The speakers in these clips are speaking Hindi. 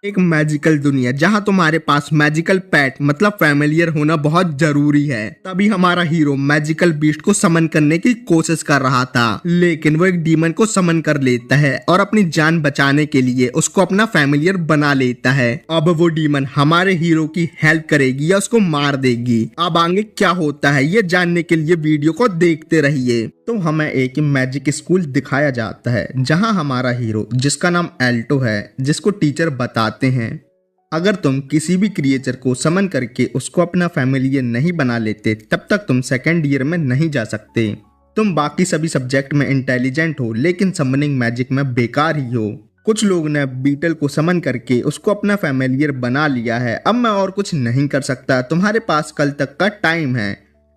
एक मैजिकल दुनिया जहां तुम्हारे पास मैजिकल पेट मतलब फैमिलियर होना बहुत जरूरी है। तभी हमारा हीरो मैजिकल बीस्ट को समन करने की कोशिश कर रहा था, लेकिन वो एक डीमन को समन कर लेता है और अपनी जान बचाने के लिए उसको अपना फैमिलियर बना लेता है। अब वो डीमन हमारे हीरो की हेल्प करेगी या उसको मार देगी। अब आगे क्या होता है ये जानने के लिए वीडियो को देखते रहिए। तो हमें एक मैजिक स्कूल दिखाया जाता है जहां हमारा हीरो जिसका नाम एल्टो है, जिसको टीचर बताते हैं अगर तुम किसी भी क्रिएचर को समन करके उसको अपना फैमिलियर नहीं बना लेते तब तक तुम सेकेंड ईयर में नहीं जा सकते। तुम बाकी सभी सब्जेक्ट में इंटेलिजेंट हो लेकिन समनिंग मैजिक में बेकार ही हो। कुछ लोग ने बीटल को समन करके उसको अपना फैमिलियर बना लिया है। अब मैं और कुछ नहीं कर सकता, तुम्हारे पास कल तक का टाइम है।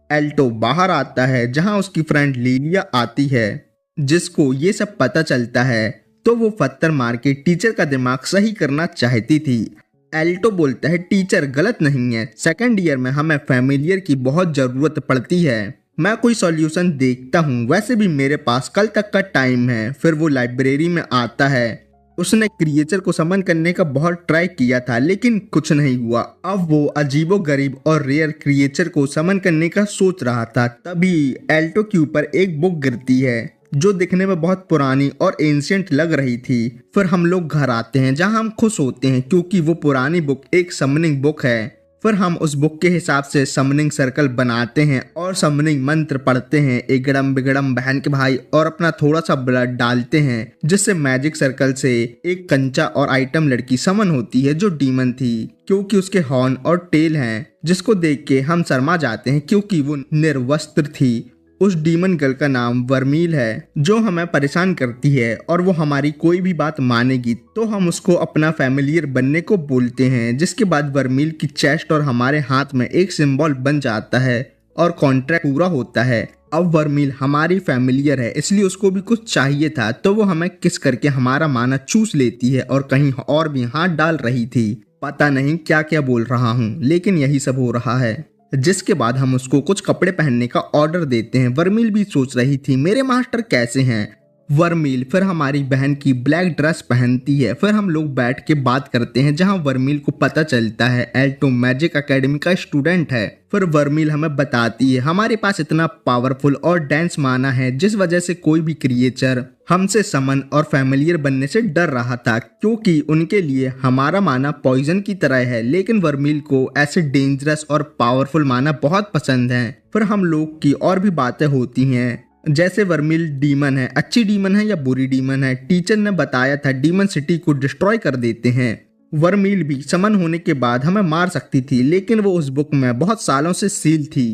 एल्टो बाहर आता है जहां उसकी फ्रेंड लीलिया आती है, जिसको ये सब पता चलता है तो वो पत्थर मार के टीचर का दिमाग सही करना चाहती थी। एल्टो बोलता है टीचर गलत नहीं है, सेकंड ईयर में हमें फैमिलियर की बहुत जरूरत पड़ती है। मैं कोई सॉल्यूशन देखता हूँ, वैसे भी मेरे पास कल तक का टाइम है। फिर वो लाइब्रेरी में आता है। उसने क्रिएचर को समन करने का बहुत ट्राई किया था लेकिन कुछ नहीं हुआ। अब वो अजीबो गरीब और रेयर क्रिएचर को समन करने का सोच रहा था। तभी एल्टो के ऊपर एक बुक गिरती है जो दिखने में बहुत पुरानी और एंशिएंट लग रही थी। फिर हम लोग घर आते हैं जहां हम खुश होते हैं क्योंकि वो पुरानी बुक एक समनिंग बुक है। फिर हम उस बुक के हिसाब से समनिंग सर्कल बनाते हैं और समनिंग मंत्र पढ़ते हैं एकड़म बिगड़म बहन के भाई, और अपना थोड़ा सा ब्लड डालते हैं जिससे मैजिक सर्कल से एक कंचा और आइटम लड़की समन होती है जो डीमन थी क्योंकि उसके हॉर्न और टेल हैं, जिसको देख के हम शर्मा जाते हैं क्योंकि वो निर्वस्त्र थी। उस डीमन गर्ल का नाम वर्मील है जो हमें परेशान करती है और वो हमारी कोई भी बात मानेगी तो हम उसको अपना फैमिलियर बनने को बोलते हैं। जिसके बाद वर्मील की चेस्ट और हमारे हाथ में एक सिंबल बन जाता है और कॉन्ट्रैक्ट पूरा होता है। अब वर्मील हमारी फैमिलियर है इसलिए उसको भी कुछ चाहिए था तो वो हमें किस करके हमारा माना चूस लेती है और कहीं और भी हाथ डाल रही थी। पता नहीं क्या क्या बोल रहा हूँ लेकिन यही सब हो रहा है। जिसके बाद हम उसको कुछ कपड़े पहनने का ऑर्डर देते हैं। वर्मील भी सोच रही थी मेरे मास्टर कैसे हैं। वर्मील फिर हमारी बहन की ब्लैक ड्रेस पहनती है। फिर हम लोग बैठ के बात करते हैं जहां वर्मील को पता चलता है एल्टो मैजिक एकेडमी का स्टूडेंट है। फिर वर्मील हमें बताती है हमारे पास इतना पावरफुल और डेंस माना है जिस वजह से कोई भी क्रिएचर हमसे समन और फैमिलियर बनने से डर रहा था क्योंकि उनके लिए हमारा माना पॉइजन की तरह है। लेकिन वर्मील को ऐसे डेंजरस और पावरफुल माना बहुत पसंद है। फिर हम लोग की और भी बातें होती हैं जैसे वर्मील डीमन है, अच्छी डीमन है या बुरी डीमन है। टीचर ने बताया था डीमन सिटी को डिस्ट्रॉय कर देते हैं। वर्मील भी समन होने के बाद हमें मार सकती थी लेकिन वो उस बुक में बहुत सालों से सील थी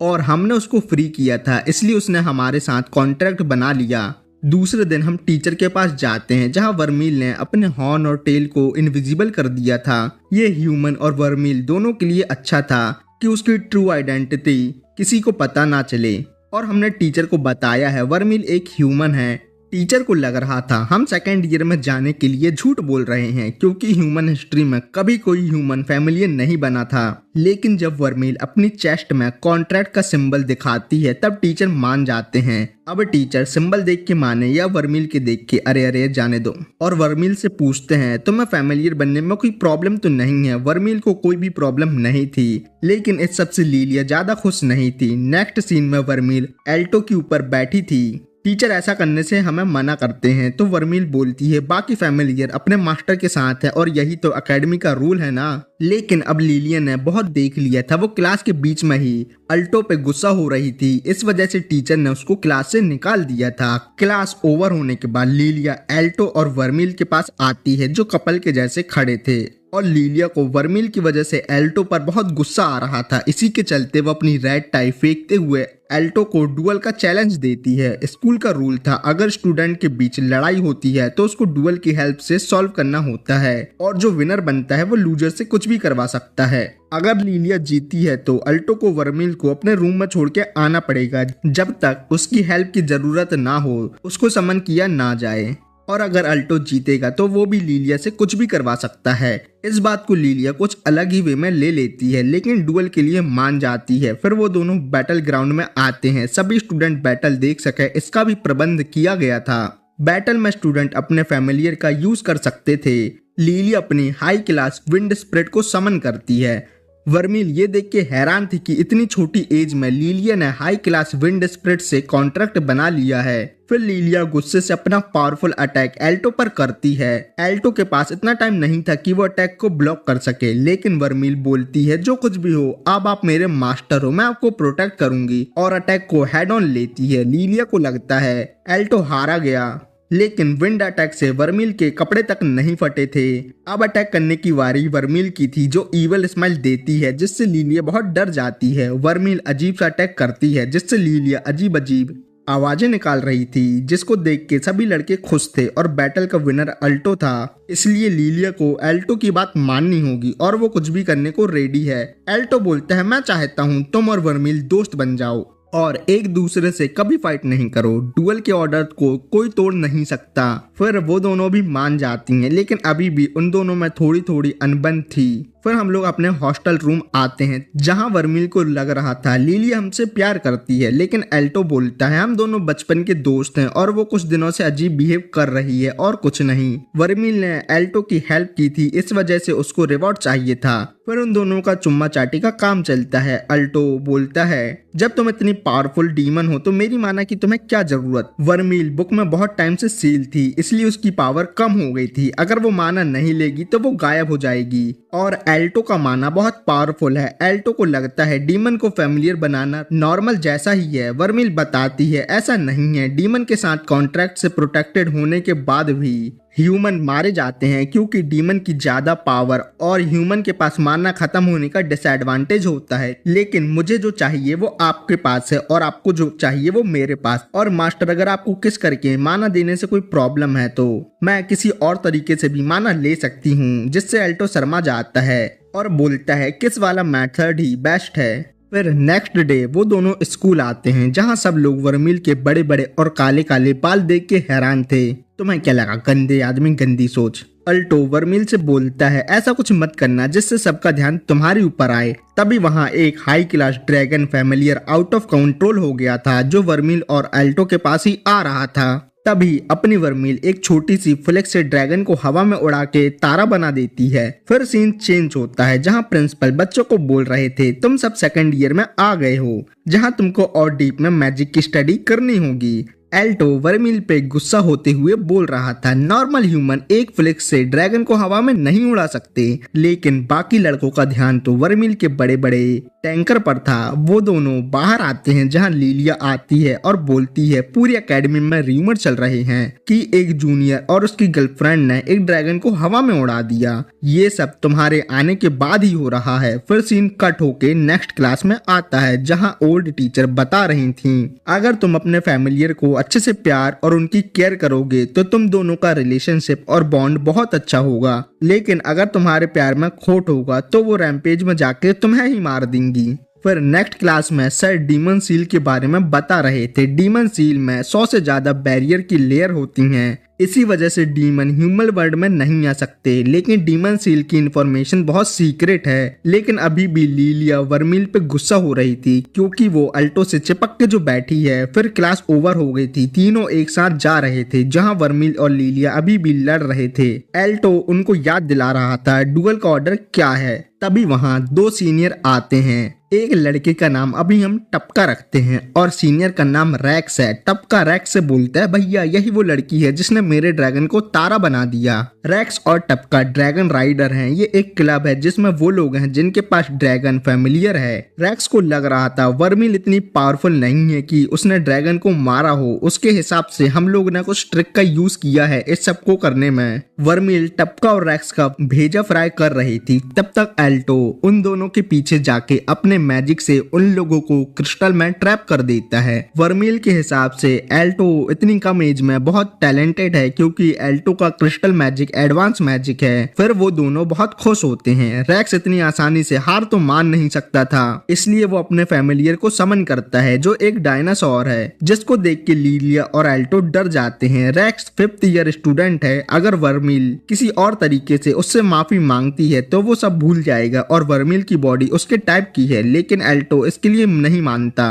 और हमने उसको फ्री किया था इसलिए उसने हमारे साथ कॉन्ट्रैक्ट बना लिया। दूसरे दिन हम टीचर के पास जाते हैं जहां वर्मील ने अपने हॉर्न और टेल को इनविजिबल कर दिया था। ये ह्यूमन और वर्मील दोनों के लिए अच्छा था कि उसकी ट्रू आइडेंटिटी किसी को पता ना चले और हमने टीचर को बताया है वर्मील एक ह्यूमन है। टीचर को लग रहा था हम सेकेंड ईयर में जाने के लिए झूठ बोल रहे हैं क्योंकि ह्यूमन हिस्ट्री में कभी कोई ह्यूमन फैमिलियर नहीं बना था। लेकिन जब वर्मील अपनी चेस्ट में कॉन्ट्रैक्ट का सिंबल दिखाती है तब टीचर मान जाते हैं। अब टीचर सिंबल देख के माने या वर्मील के देख के अरे अरे जाने दो, और वर्मील से पूछते हैं तुम्हें फैमिलियर बनने में कोई प्रॉब्लम तो नहीं है। वर्मील को कोई भी प्रॉब्लम नहीं थी लेकिन इस सबसे लीलिया ज्यादा खुश नहीं थी। नेक्स्ट सीन में वर्मील एल्टो के ऊपर बैठी थी। टीचर ऐसा करने से हमें मना करते हैं तो वर्मील बोलती है बाकी फैमिलियर अपने मास्टर के साथ है और यही तो एकेडमी का रूल है ना। लेकिन अब लीलिया ने बहुत देख लिया था, वो क्लास के बीच में ही अल्टो पे गुस्सा हो रही थी। इस वजह से टीचर ने उसको क्लास से निकाल दिया था। क्लास ओवर होने के बाद लीलिया एल्टो और वर्मील के पास आती है जो कपल के जैसे खड़े थे और लीलिया को वर्मील की वजह से एल्टो पर बहुत गुस्सा आ रहा था। इसी के चलते वो अपनी रेड टाई फेंकते हुए एल्टो को डुअल का चैलेंज देती है। स्कूल का रूल था अगर स्टूडेंट के बीच लड़ाई होती है तो उसको डुअल की हेल्प से सॉल्व करना होता है और जो विनर बनता है वो लूजर से कुछ भी करवा सकता है। अगर लीलिया जीती है तो अल्टो को वर्मील को अपने रूम में छोड़ के आना पड़ेगा जब तक उसकी हेल्प की जरूरत ना हो, उसको समन किया ना जाए। और अगर अल्टो जीतेगा तो वो भी लीलिया से कुछ भी करवा सकता है। इस बात को लीलिया कुछ अलग ही वे में ले लेती है लेकिन डुअल के लिए मान जाती है। फिर वो दोनों बैटल ग्राउंड में आते हैं, सभी स्टूडेंट बैटल देख सके इसका भी प्रबंध किया गया था। बैटल में स्टूडेंट अपने फैमिलियर का यूज कर सकते थे लिलिया अपनी हाई क्लास विंड स्प्रिट को समन करती है। वर्मिल ये देख के हैरान थी कि इतनी छोटी एज में लिलिया ने हाई क्लास विंड स्प्रिट से कॉन्ट्रैक्ट बना लिया है। फिर लिलिया गुस्से से अपना पावरफुल अटैक एल्टो पर करती है। एल्टो के पास इतना टाइम नहीं था कि वो अटैक को ब्लॉक कर सके, लेकिन वर्मिल बोलती है जो कुछ भी हो अब आप मेरे मास्टर हो, मैं आपको प्रोटेक्ट करूंगी, और अटैक को हेड ऑन लेती है। लिलिया को लगता है एल्टो हारा गया, लेकिन विंड अटैक से वर्मिल के कपड़े तक नहीं फटे थे। अब अटैक करने की बारी वर्मिल की थी, जो इवल स्माइल देती है जिससे लिलिया बहुत डर जाती है। वर्मिल अजीब सा अटैक करती है जिससे लिलिया अजीब अजीब आवाजें निकाल रही थी, जिसको देख के सभी लड़के खुश थे और बैटल का विनर अल्टो था। इसलिए लिलिया को एल्टो की बात माननी होगी और वो कुछ भी करने को रेडी है। एल्टो बोलता है मैं चाहता हूँ तुम और वर्मिल दोस्त बन जाओ और एक दूसरे से कभी फाइट नहीं करो, डुअल के ऑर्डर को कोई तोड़ नहीं सकता। फिर वो दोनों भी मान जाती हैं, लेकिन अभी भी उन दोनों में थोड़ी थोड़ी अनबन थी। फिर हम लोग अपने हॉस्टल रूम आते हैं, जहां वर्मिल को लग रहा था लिलिया हमसे प्यार करती है, लेकिन एल्टो बोलता है हम दोनों बचपन के दोस्त हैं और वो कुछ दिनों से अजीब बिहेव कर रही है और कुछ नहीं। वर्मिल ने एल्टो की हेल्प की थी, इस वजह से उसको रिवॉर्ड चाहिए था। फिर उन दोनों का चुम्मा चाटी का काम चलता है। अल्टो बोलता है जब तुम इतनी पावरफुल डीमन हो तो मेरी माना कि तुम्हें क्या जरूरत। वर्मिल बुक में बहुत टाइम से सील थी, इसलिए उसकी पावर कम हो गई थी, अगर वो माना नहीं लेगी तो वो गायब हो जाएगी। और एल्टो का माना बहुत पावरफुल है। एल्टो को लगता है डीमन को फैमिलियर बनाना नॉर्मल जैसा ही है। वर्मिल बताती है ऐसा नहीं है, डीमन के साथ कॉन्ट्रैक्ट से प्रोटेक्टेड होने के बाद भी ह्यूमन मारे जाते हैं, क्योंकि डीमन की ज्यादा पावर और ह्यूमन के पास माना खत्म होने का डिसएडवांटेज होता है। लेकिन मुझे जो चाहिए वो आपके पास है और आपको जो चाहिए वो मेरे पास। और मास्टर अगर आपको किस करके माना देने से कोई प्रॉब्लम है तो मैं किसी और तरीके से भी माना ले सकती हूँ, जिससे एल्टो शर्मा जाता है और बोलता है किस वाला मेथड ही बेस्ट है। फिर नेक्स्ट डे वो दोनों स्कूल आते हैं, जहाँ सब लोग वर्मिल के बड़े बड़े और काले काले बाल देख के हैरान थे। तुम्हें क्या लगा, गंदे आदमी गंदी सोच। अल्टो वर्मिल से बोलता है ऐसा कुछ मत करना जिससे सबका ध्यान तुम्हारे ऊपर आए। तभी वहाँ एक high class dragon familiar out of control हो गया था, जो वर्मिल और अल्टो के पास ही आ रहा था। तभी अपनी वर्मिल एक छोटी सी फ्लेक्स से ड्रैगन को हवा में उड़ा के तारा बना देती है। फिर सीन चेंज होता है, जहाँ प्रिंसिपल बच्चों को बोल रहे थे तुम सब सेकंड ईयर में आ गए हो, जहाँ तुमको और डीप में मैजिक की स्टडी करनी होगी। एल्टो वर्मिल पे गुस्सा होते हुए बोल रहा था नॉर्मल ह्यूमन एक फ्लिक से ड्रैगन को हवा में नहीं उड़ा सकते, लेकिन बाकी लड़कों का ध्यान तो वर्मिल के बड़े बड़े टैंकर पर था। वो दोनों बाहर आते हैं, जहां लिलिया आती है और बोलती है पूरी एकेडमी में रूमर चल रहे हैं कि एक जूनियर और उसकी गर्लफ्रेंड ने एक ड्रैगन को हवा में उड़ा दिया। ये सब तुम्हारे आने के बाद ही हो रहा है। फिर सीन कट होके नेक्स्ट क्लास में आता है, जहां ओल्ड टीचर बता रही थी अगर तुम अपने फैमिलियर को अच्छे से प्यार और उनकी केयर करोगे तो तुम दोनों का रिलेशनशिप और बॉन्ड बहुत अच्छा होगा, लेकिन अगर तुम्हारे प्यार में खोट होगा तो वो रैम्पेज में जाके तुम्हें ही मार देंगी। फिर नेक्स्ट क्लास में सर डीमन सील के बारे में बता रहे थे। डीमन सील में 100 से ज्यादा बैरियर की लेयर होती हैं, इसी वजह से डीमन ह्यूमन वर्ल्ड में नहीं आ सकते। लेकिन डीमन सील की इंफॉर्मेशन बहुत सीक्रेट है। लेकिन अभी भी लिलिया वर्मिल पे गुस्सा हो रही थी, क्योंकि वो अल्टो से चिपक के जो बैठी है। फिर क्लास ओवर हो गई थी, तीनों एक साथ जा रहे थे, जहां वर्मिल और लिलिया अभी भी लड़ रहे थे। एल्टो उनको याद दिला रहा था डुअल का ऑर्डर क्या है। तभी वहाँ 2 सीनियर आते हैं। एक लड़के का नाम अभी हम टपका रखते हैं और सीनियर का नाम रैक्स है। टपका रैक्स से बोलता है भैया यही वो लड़की है जिसने मेरे ड्रैगन को तारा बना दिया। रैक्स और टपका ड्रैगन राइडर हैं। ये एक क्लब है जिसमें वो लोग हैं जिनके पास ड्रैगन फैमिलियर है। रैक्स को लग रहा था वर्मिल इतनी पावरफुल नहीं है कि उसने ड्रैगन को मारा हो। उसके हिसाब से हम लोग ने कुछ ट्रिक का यूज किया है इस सब को करने में। वर्मिल टपका और रैक्स का भेजा फ्राई कर रही थी। तब तक एल्टो उन दोनों के पीछे जाके अपने मैजिक से उन लोगों को क्रिस्टल में ट्रैप कर देता है। वर्मिल के हिसाब से एल्टो इतनी कम एज में बहुत टैलेंटेड है, क्योंकि एल्टो का क्रिस्टल मैजिक एडवांस मैजिक है। फिर वो दोनों बहुत खुश होते हैं। रैक्स इतनी आसानी से हार तो मान नहीं सकता था, इसलिए वो अपने फैमिलियर को समन करता है, जो एक डायनासोर है, जिसको देख के लिलिया और एल्टो डर जाते हैं। रैक्स 5th ईयर स्टूडेंट है। अगर वर्मिल किसी और तरीके से उससे माफी मांगती है तो वो सब भूल जाएगा और वर्मिल की बॉडी उसके टाइप की है, लेकिन एल्टो इसके लिए नहीं मानता।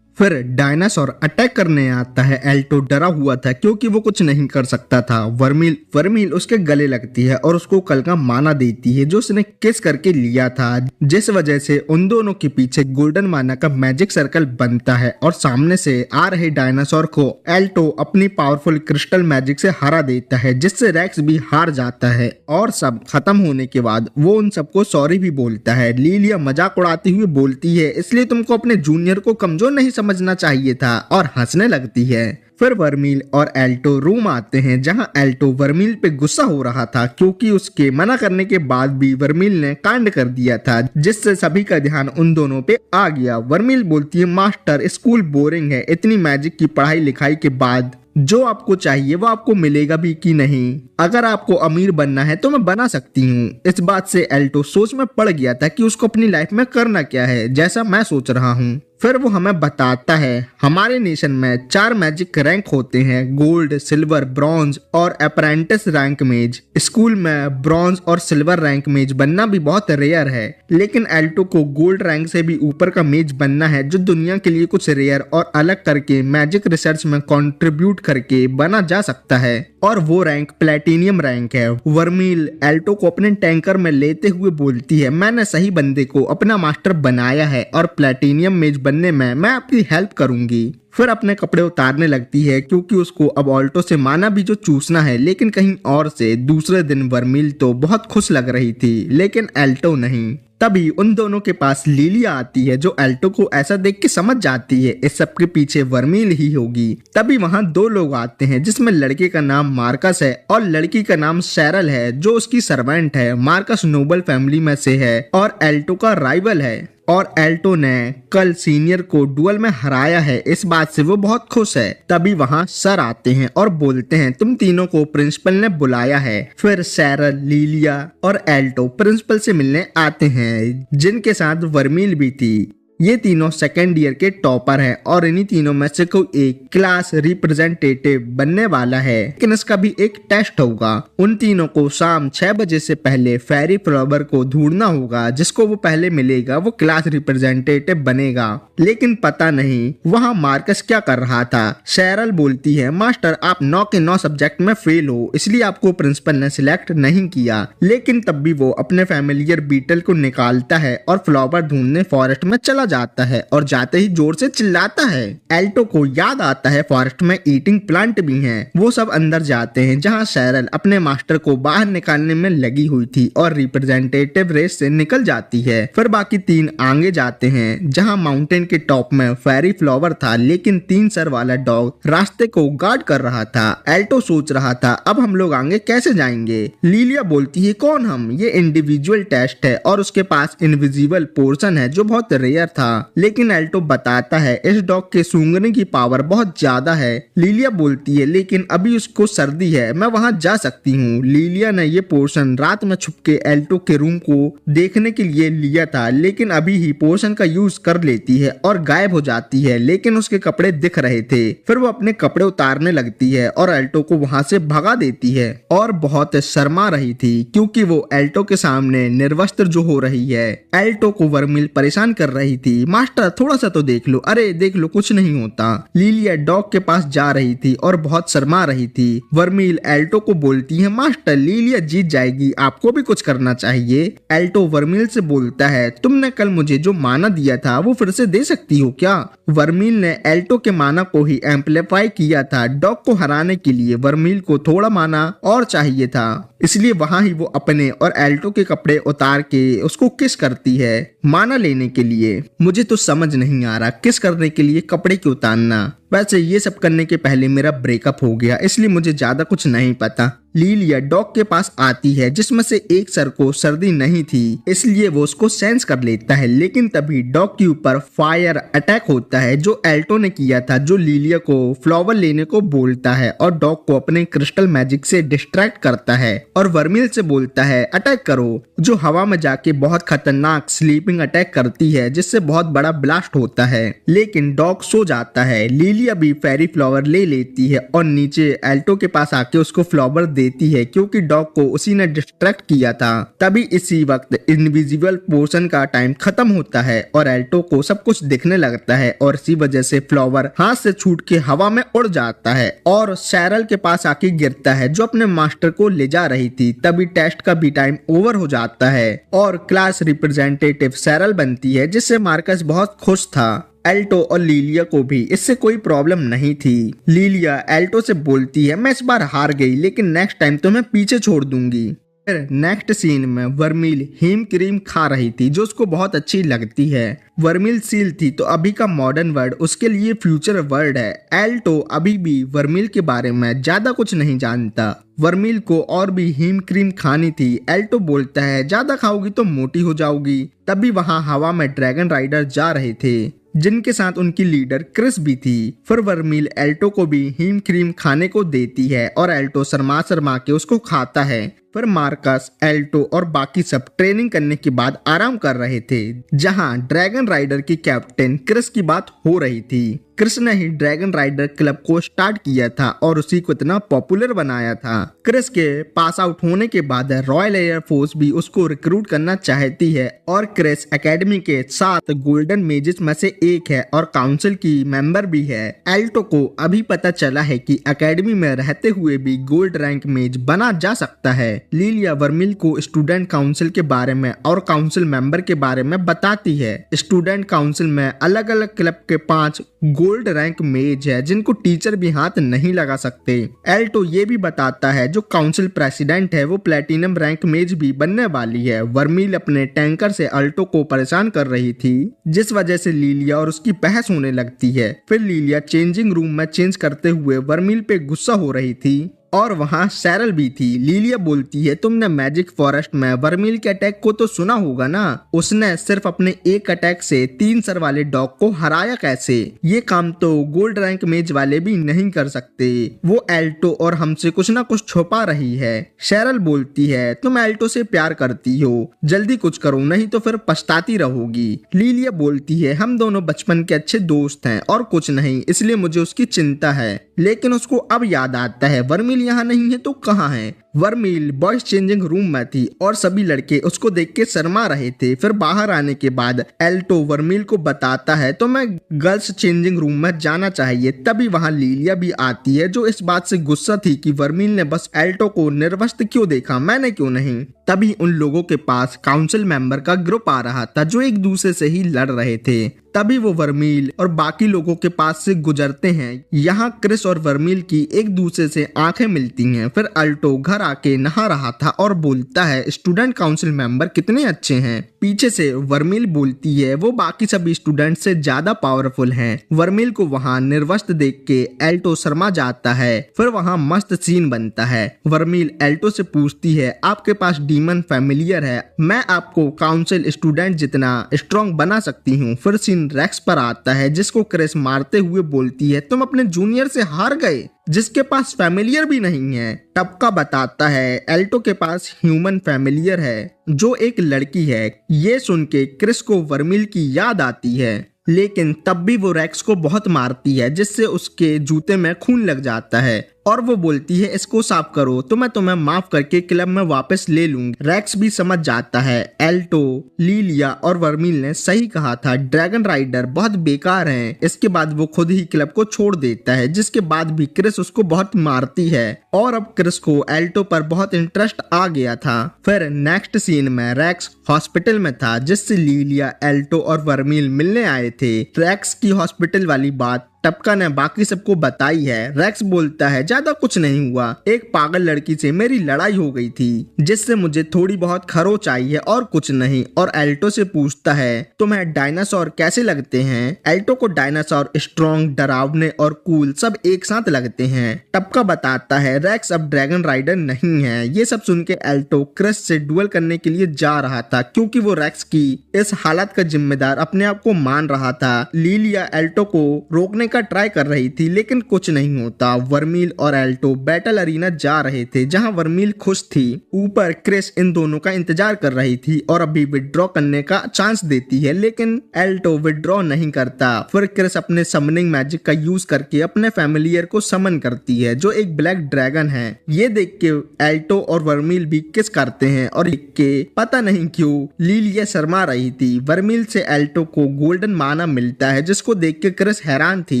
फिर डायनासोर अटैक करने आता है। एल्टो डरा हुआ था क्योंकि वो कुछ नहीं कर सकता था। वर्मील उसके गले लगती है और उसको कल का माना देती है जो उसने किस करके लिया था, जिस वजह से उन दोनों के पीछे गोल्डन माना का मैजिक सर्कल बनता है और सामने से आ रहे डायनासोर को एल्टो अपनी पावरफुल क्रिस्टल मैजिक से हरा देता है, जिससे रेक्स भी हार जाता है। और सब खत्म होने के बाद वो उन सबको सॉरी भी बोलता है। लीलिया मजाक उड़ाती हुई बोलती है, इसलिए तुमको अपने जूनियर को कमजोर नहीं समझना चाहिए था, और हंसने लगती है। फिर वर्मील और एल्टो रूम आते हैं जहां एल्टो वर्मील पे गुस्सा हो रहा था क्योंकि उसके मना करने के बाद भी वर्मील ने कांड कर दिया था, जिससे सभी का ध्यान उन दोनों पे आ गया। वर्मील बोलती है, मास्टर स्कूल बोरिंग है, इतनी मैजिक की पढ़ाई लिखाई के बाद जो आपको चाहिए वो आपको मिलेगा भी कि नहीं? अगर आपको अमीर बनना है तो मैं बना सकती हूँ। इस बात से एल्टो सोच में पड़ गया था कि उसको अपनी लाइफ में करना क्या है, जैसा मैं सोच रहा हूँ। फिर वो हमें बताता है हमारे नेशन में 4 मैजिक रैंक होते हैं, गोल्ड, सिल्वर, ब्रॉन्ज और अप्रेंटिस रैंक मेज। स्कूल में ब्रॉन्ज और सिल्वर रैंक मेज बनना भी बहुत रेयर है, लेकिन एल्टो को गोल्ड रैंक से भी ऊपर का मेज बनना है जो दुनिया के लिए कुछ रेयर और अलग करके मैजिक रिसर्च में कंट्रीब्यूट करके बना जा सकता है, और वो रैंक प्लेटिनियम रैंक है। वर्मील एल्टो को अपने टैंकर में लेते हुए बोलती है, मैंने सही बंदे को अपना मास्टर बनाया है और प्लेटिनियम मेज बनने में मैं आपकी हेल्प करूंगी। फिर अपने कपड़े उतारने लगती है क्योंकि उसको अब ऑल्टो से माना भी जो चूसना है, लेकिन कहीं और से। दूसरे दिन वर्मील तो बहुत खुश लग रही थी, लेकिन एल्टो नहीं। तभी उन दोनों के पास लीलिया आती है जो एल्टो को ऐसा देख के समझ जाती है इस सब के पीछे वर्मील ही होगी। तभी वहाँ 2 लोग आते हैं जिसमें लड़के का नाम मार्कस है और लड़की का नाम शेरल है जो उसकी सर्वेंट है। मार्कस नोबल फैमिली में से है और एल्टो का राइवल है, और एल्टो ने कल सीनियर को डुअल में हराया है, इस बात से वो बहुत खुश है। तभी वहाँ सर आते हैं और बोलते हैं, तुम तीनों को प्रिंसिपल ने बुलाया है। फिर शेरल, लीलिया और एल्टो प्रिंसिपल से मिलने आते हैं, जिनके साथ वर्मील भी थी। ये तीनों सेकेंड ईयर के टॉपर हैं और इन्हीं तीनों में से कोई एक क्लास रिप्रेजेंटेटिव बनने वाला है, लेकिन इसका भी एक टेस्ट होगा। उन तीनों को शाम 6 बजे से पहले फेरी फ्लावर को ढूंढना होगा, जिसको वो पहले मिलेगा वो क्लास रिप्रेजेंटेटिव बनेगा। लेकिन पता नहीं वहाँ मार्कस क्या कर रहा था। शेरल बोलती है, मास्टर आप 9 के 9 सब्जेक्ट में फेल हो, इसलिए आपको प्रिंसिपल ने सिलेक्ट नहीं किया। लेकिन तब भी वो अपने फैमिलियर बीटल को निकालता है और फ्लावर ढूंढने फॉरेस्ट में चला जाता है, और जाते ही जोर से चिल्लाता है। एल्टो को याद आता है फॉरेस्ट में ईटिंग प्लांट भी हैं। वो सब अंदर जाते हैं जहां शेरल अपने मास्टर को बाहर निकालने में लगी हुई थी और रिप्रेजेंटेटिव रेस से निकल जाती है। फिर बाकी 3 आगे जाते हैं जहां माउंटेन के टॉप में फेरी फ्लावर था, लेकिन 3 सर वाला डॉग रास्ते को गार्ड कर रहा था। एल्टो सोच रहा था अब हम लोग आगे कैसे जाएंगे। लीलिया बोलती है, कौन हम? ये इंडिविजुअल टेस्ट है और उसके पास इनविजिबल पोर्शन है जो बहुत रेयर था। लेकिन एल्टो बताता है इस डॉग के सूंघने की पावर बहुत ज्यादा है। लीलिया बोलती है, लेकिन अभी उसको सर्दी है, मैं वहां जा सकती हूँ। लीलिया ने ये पोर्शन रात में छुपके एल्टो के रूम को देखने के लिए लिया था, लेकिन अभी ही पोर्शन का यूज कर लेती है और गायब हो जाती है, लेकिन उसके कपड़े दिख रहे थे। फिर वो अपने कपड़े उतारने लगती है और एल्टो को वहां से भगा देती है, और बहुत शर्मा रही थी क्योंकि वो एल्टो के सामने निर्वस्त्र जो हो रही है। एल्टो को वर्मील परेशान कर रही थी, मास्टर थोड़ा सा तो देख लो, अरे देख लो कुछ नहीं होता। लीलिया डॉग के पास जा रही थी और बहुत शर्मा रही थी। वर्मील एल्टो को बोलती है, मास्टर लीलिया जीत जाएगी, आपको भी कुछ करना चाहिए। एल्टो वर्मील से बोलता है, तुमने कल मुझे जो माना दिया था वो फिर से दे सकती हो क्या? वर्मील ने एल्टो के माना को ही एम्पलीफाई किया था। डॉग को हराने के लिए वर्मील को थोड़ा माना और चाहिए था, इसलिए वहां ही वो अपने और एल्टो के कपड़े उतार के उसको किस करती है माना लेने के लिए। मुझे तो समझ नहीं आ रहा किस करने के लिए कपड़े क्यों उतारना। वैसे ये सब करने के पहले मेरा ब्रेकअप हो गया, इसलिए मुझे ज्यादा कुछ नहीं पता। लीलिया डॉग के पास आती है जिसमें से एक सर को सर्दी नहीं थी, इसलिए वो उसको सेंस कर लेता है। लेकिन तभी डॉग के ऊपर फायर अटैक होता है जो एल्टो ने किया था, जो लीलिया को फ्लावर लेने को बोलता है और डॉग को अपने क्रिस्टल मैजिक से डिस्ट्रैक्ट करता है और वर्मील से बोलता है अटैक करो, जो हवा में जाके बहुत खतरनाक स्लीपिंग अटैक करती है जिससे बहुत बड़ा ब्लास्ट होता है। लेकिन डॉग सो जाता है। लीलिया भी फेरी फ्लावर ले लेती है और नीचे एल्टो के पास आके उसको फ्लावर देती है क्योंकि डॉग को उसी ने डिस्ट्रैक्ट किया था। तभी इसी वक्त इनविजिबल पोर्शन का टाइम खत्म होता है और एल्टो को सब कुछ दिखने लगता है और इसी वजह से फ्लावर हाथ से छूट के हवा में उड़ जाता है और सैरल के पास आके गिरता है जो अपने मास्टर को ले जा रही थी। तभी टेस्ट का भी टाइम ओवर हो जाता है और क्लास रिप्रेजेंटेटिव सैरल बनती है जिससे मार्कस बहुत खुश था। एल्टो और लीलिया को भी इससे कोई प्रॉब्लम नहीं थी। लीलिया एल्टो से बोलती है मैं इस बार हार गई लेकिन नेक्स्ट टाइम तो मैं पीछे छोड़ दूंगी। फिर नेक्स्ट सीन में वर्मिल हीम क्रीम खा रही थी जो उसको बहुत अच्छी लगती है। वर्मिल सील थी तो अभी का मॉडर्न वर्ड उसके लिए फ्यूचर वर्ड है। एल्टो अभी भी वर्मिल के बारे में ज्यादा कुछ नहीं जानता। वर्मिल को और भी हीम क्रीम खानी थी। एल्टो बोलता है ज्यादा खाओगी तो मोटी हो जाओगी। तभी वहाँ हवा में ड्रैगन राइडर जा रहे थे जिनके साथ उनकी लीडर क्रिस भी थी। फिर वर्मिल एल्टो को भी हीम क्रीम खाने को देती है और एल्टो शर्मा शर्मा के उसको खाता है। फिर मार्कस, एल्टो और बाकी सब ट्रेनिंग करने के बाद आराम कर रहे थे जहां ड्रैगन राइडर की कैप्टन क्रिस की बात हो रही थी। क्रिस ने ही ड्रैगन राइडर क्लब को स्टार्ट किया था और उसी को इतना पॉपुलर बनाया था। क्रिस के पास आउट होने के बाद रॉयल एयर फोर्स भी उसको रिक्रूट करना चाहती है और क्रिस एकेडमी के 7 गोल्डन मेजेस में से एक है और काउंसिल की मेंबर भी है। एल्टो को अभी पता चला है कि एकेडमी में रहते हुए भी गोल्ड रैंक मेज बना जा सकता है। लीलिया वर्मिल को स्टूडेंट काउंसिल के बारे में और काउंसिल मेंबर के बारे में बताती है। स्टूडेंट काउंसिल में अलग अलग क्लब के 5 गोल्ड रैंक मेज है जिनको टीचर भी हाथ नहीं लगा सकते। एल्टो ये भी बताता है जो काउंसिल प्रेसिडेंट है वो प्लेटिनम रैंक मेज भी बनने वाली है। वर्मिल अपने टैंकर से एल्टो को परेशान कर रही थी जिस वजह से लीलिया और उसकी बहस होने लगती है। फिर लीलिया चेंजिंग रूम में चेंज करते हुए वर्मिल पे गुस्सा हो रही थी और वहाँ सैरल भी थी। लीलिया बोलती है तुमने मैजिक फॉरेस्ट में वर्मिल के अटैक को तो सुना होगा ना, उसने सिर्फ अपने एक अटैक से 3 सर वाले डॉग को हराया कैसे? ये काम तो गोल्ड रैंक मेज वाले भी नहीं कर सकते। वो एल्टो और हमसे कुछ ना कुछ छुपा रही है। सैरल बोलती है तुम एल्टो से प्यार करती हो, जल्दी कुछ करो नहीं तो फिर पछताती रहोगी। लीलिया बोलती है हम दोनों बचपन के अच्छे दोस्त हैं और कुछ नहीं, इसलिए मुझे उसकी चिंता है। लेकिन उसको अब याद आता है वर्मिल यहाँ नहीं है तो कहाँ है। वर्मिल बॉयज चेंजिंग रूम में थी और सभी लड़के उसको देख के शर्मा रहे थे। फिर बाहर आने के बाद एल्टो वर्मिल को बताता है तो मैं गर्ल्स चेंजिंग रूम में जाना चाहिए। तभी वहाँ लीलिया भी आती है जो इस बात से गुस्सा थी कि वर्मिल ने बस एल्टो को निर्वस्त्र क्यों देखा, मैंने क्यों नहीं। तभी उन लोगों के पास काउंसिल मेंबर का ग्रुप आ रहा था जो एक दूसरे से ही लड़ रहे थे। तभी वो वर्मिल और बाकी लोगों के पास से गुजरते हैं। यहाँ क्रिस और वर्मिल की एक दूसरे से आंखें मिलती हैं। फिर अल्टो घर आके नहा रहा था और बोलता है स्टूडेंट काउंसिल मेंबर कितने अच्छे हैं। पीछे से वर्मिल बोलती है वो बाकी सभी स्टूडेंट से ज्यादा पावरफुल हैं। वर्मिल को वहाँ निर्वस्त्र देख के एल्टो शर्मा जाता है। फिर वहाँ मस्त सीन बनता है। वर्मिल एल्टो से पूछती है आपके पास डीमन फैमिलियर है, मैं आपको काउंसिल स्टूडेंट जितना स्ट्रॉन्ग बना सकती हूँ। फिर सीन रेक्स पर आता है जिसको क्रिस मारते हुए बोलती है तुम अपने जूनियर से हार गए जिसके पास फैमिलियर भी नहीं है। टपका बताता है एल्टो के पास ह्यूमन फैमिलियर है जो एक लड़की है। ये सुन के क्रिस को वर्मिल की याद आती है लेकिन तब भी वो रेक्स को बहुत मारती है जिससे उसके जूते में खून लग जाता है और वो बोलती है इसको साफ करो तो मैं तुम्हें माफ करके क्लब में वापस ले लूंगी। रेक्स भी समझ जाता है एल्टो, लीलिया और वर्मिल ने सही कहा था, ड्रैगन राइडर बहुत बेकार हैं। इसके बाद वो खुद ही क्लब को छोड़ देता है जिसके बाद भी क्रिस उसको बहुत मारती है और अब क्रिस को एल्टो पर बहुत इंटरेस्ट आ गया था। फिर नेक्स्ट सीन में रेक्स हॉस्पिटल में था जिससे लीलिया, एल्टो और वर्मिल मिलने आए थे। रेक्स की हॉस्पिटल वाली बात टपका ने बाकी सबको बताई है। रेक्स बोलता है ज्यादा कुछ नहीं हुआ, एक पागल लड़की से मेरी लड़ाई हो गई थी जिससे मुझे थोड़ी बहुत खरोच आई है और कुछ नहीं। और एल्टो से पूछता है तुम्हें डायनासोर कैसे लगते हैं? एल्टो को डायनासोर स्ट्रॉन्ग, डरावने और कूल सब एक साथ लगते हैं। टपका बताता है रेक्स अब ड्रैगन राइडर नहीं है। ये सब सुन के एल्टो क्रिस से डुएल करने के लिए जा रहा था क्योंकि वो रेक्स की इस हालत का जिम्मेदार अपने आप को मान रहा था। लीलिया एल्टो को रोकने का ट्राई कर रही थी लेकिन कुछ नहीं होता। वर्मील और एल्टो बैटल अरीना जा रहे थे जहां वर्मील खुश थी। ऊपर क्रिस इन दोनों का इंतजार कर रही थी और अभी विड्रॉ करने का चांस देती है लेकिन एल्टो विड्रॉ नहीं करता। फिर क्रिस अपने समनिंग मैजिक का यूज करके अपने फैमिलियर को समन करती है जो एक ब्लैक ड्रैगन है। ये देख के एल्टो और वर्मील भी किस करते हैं और के पता नहीं क्यों लीलिया शर्मा रही थी। वर्मील से एल्टो को गोल्डन माना मिलता है जिसको देख के क्रिस हैरान थी।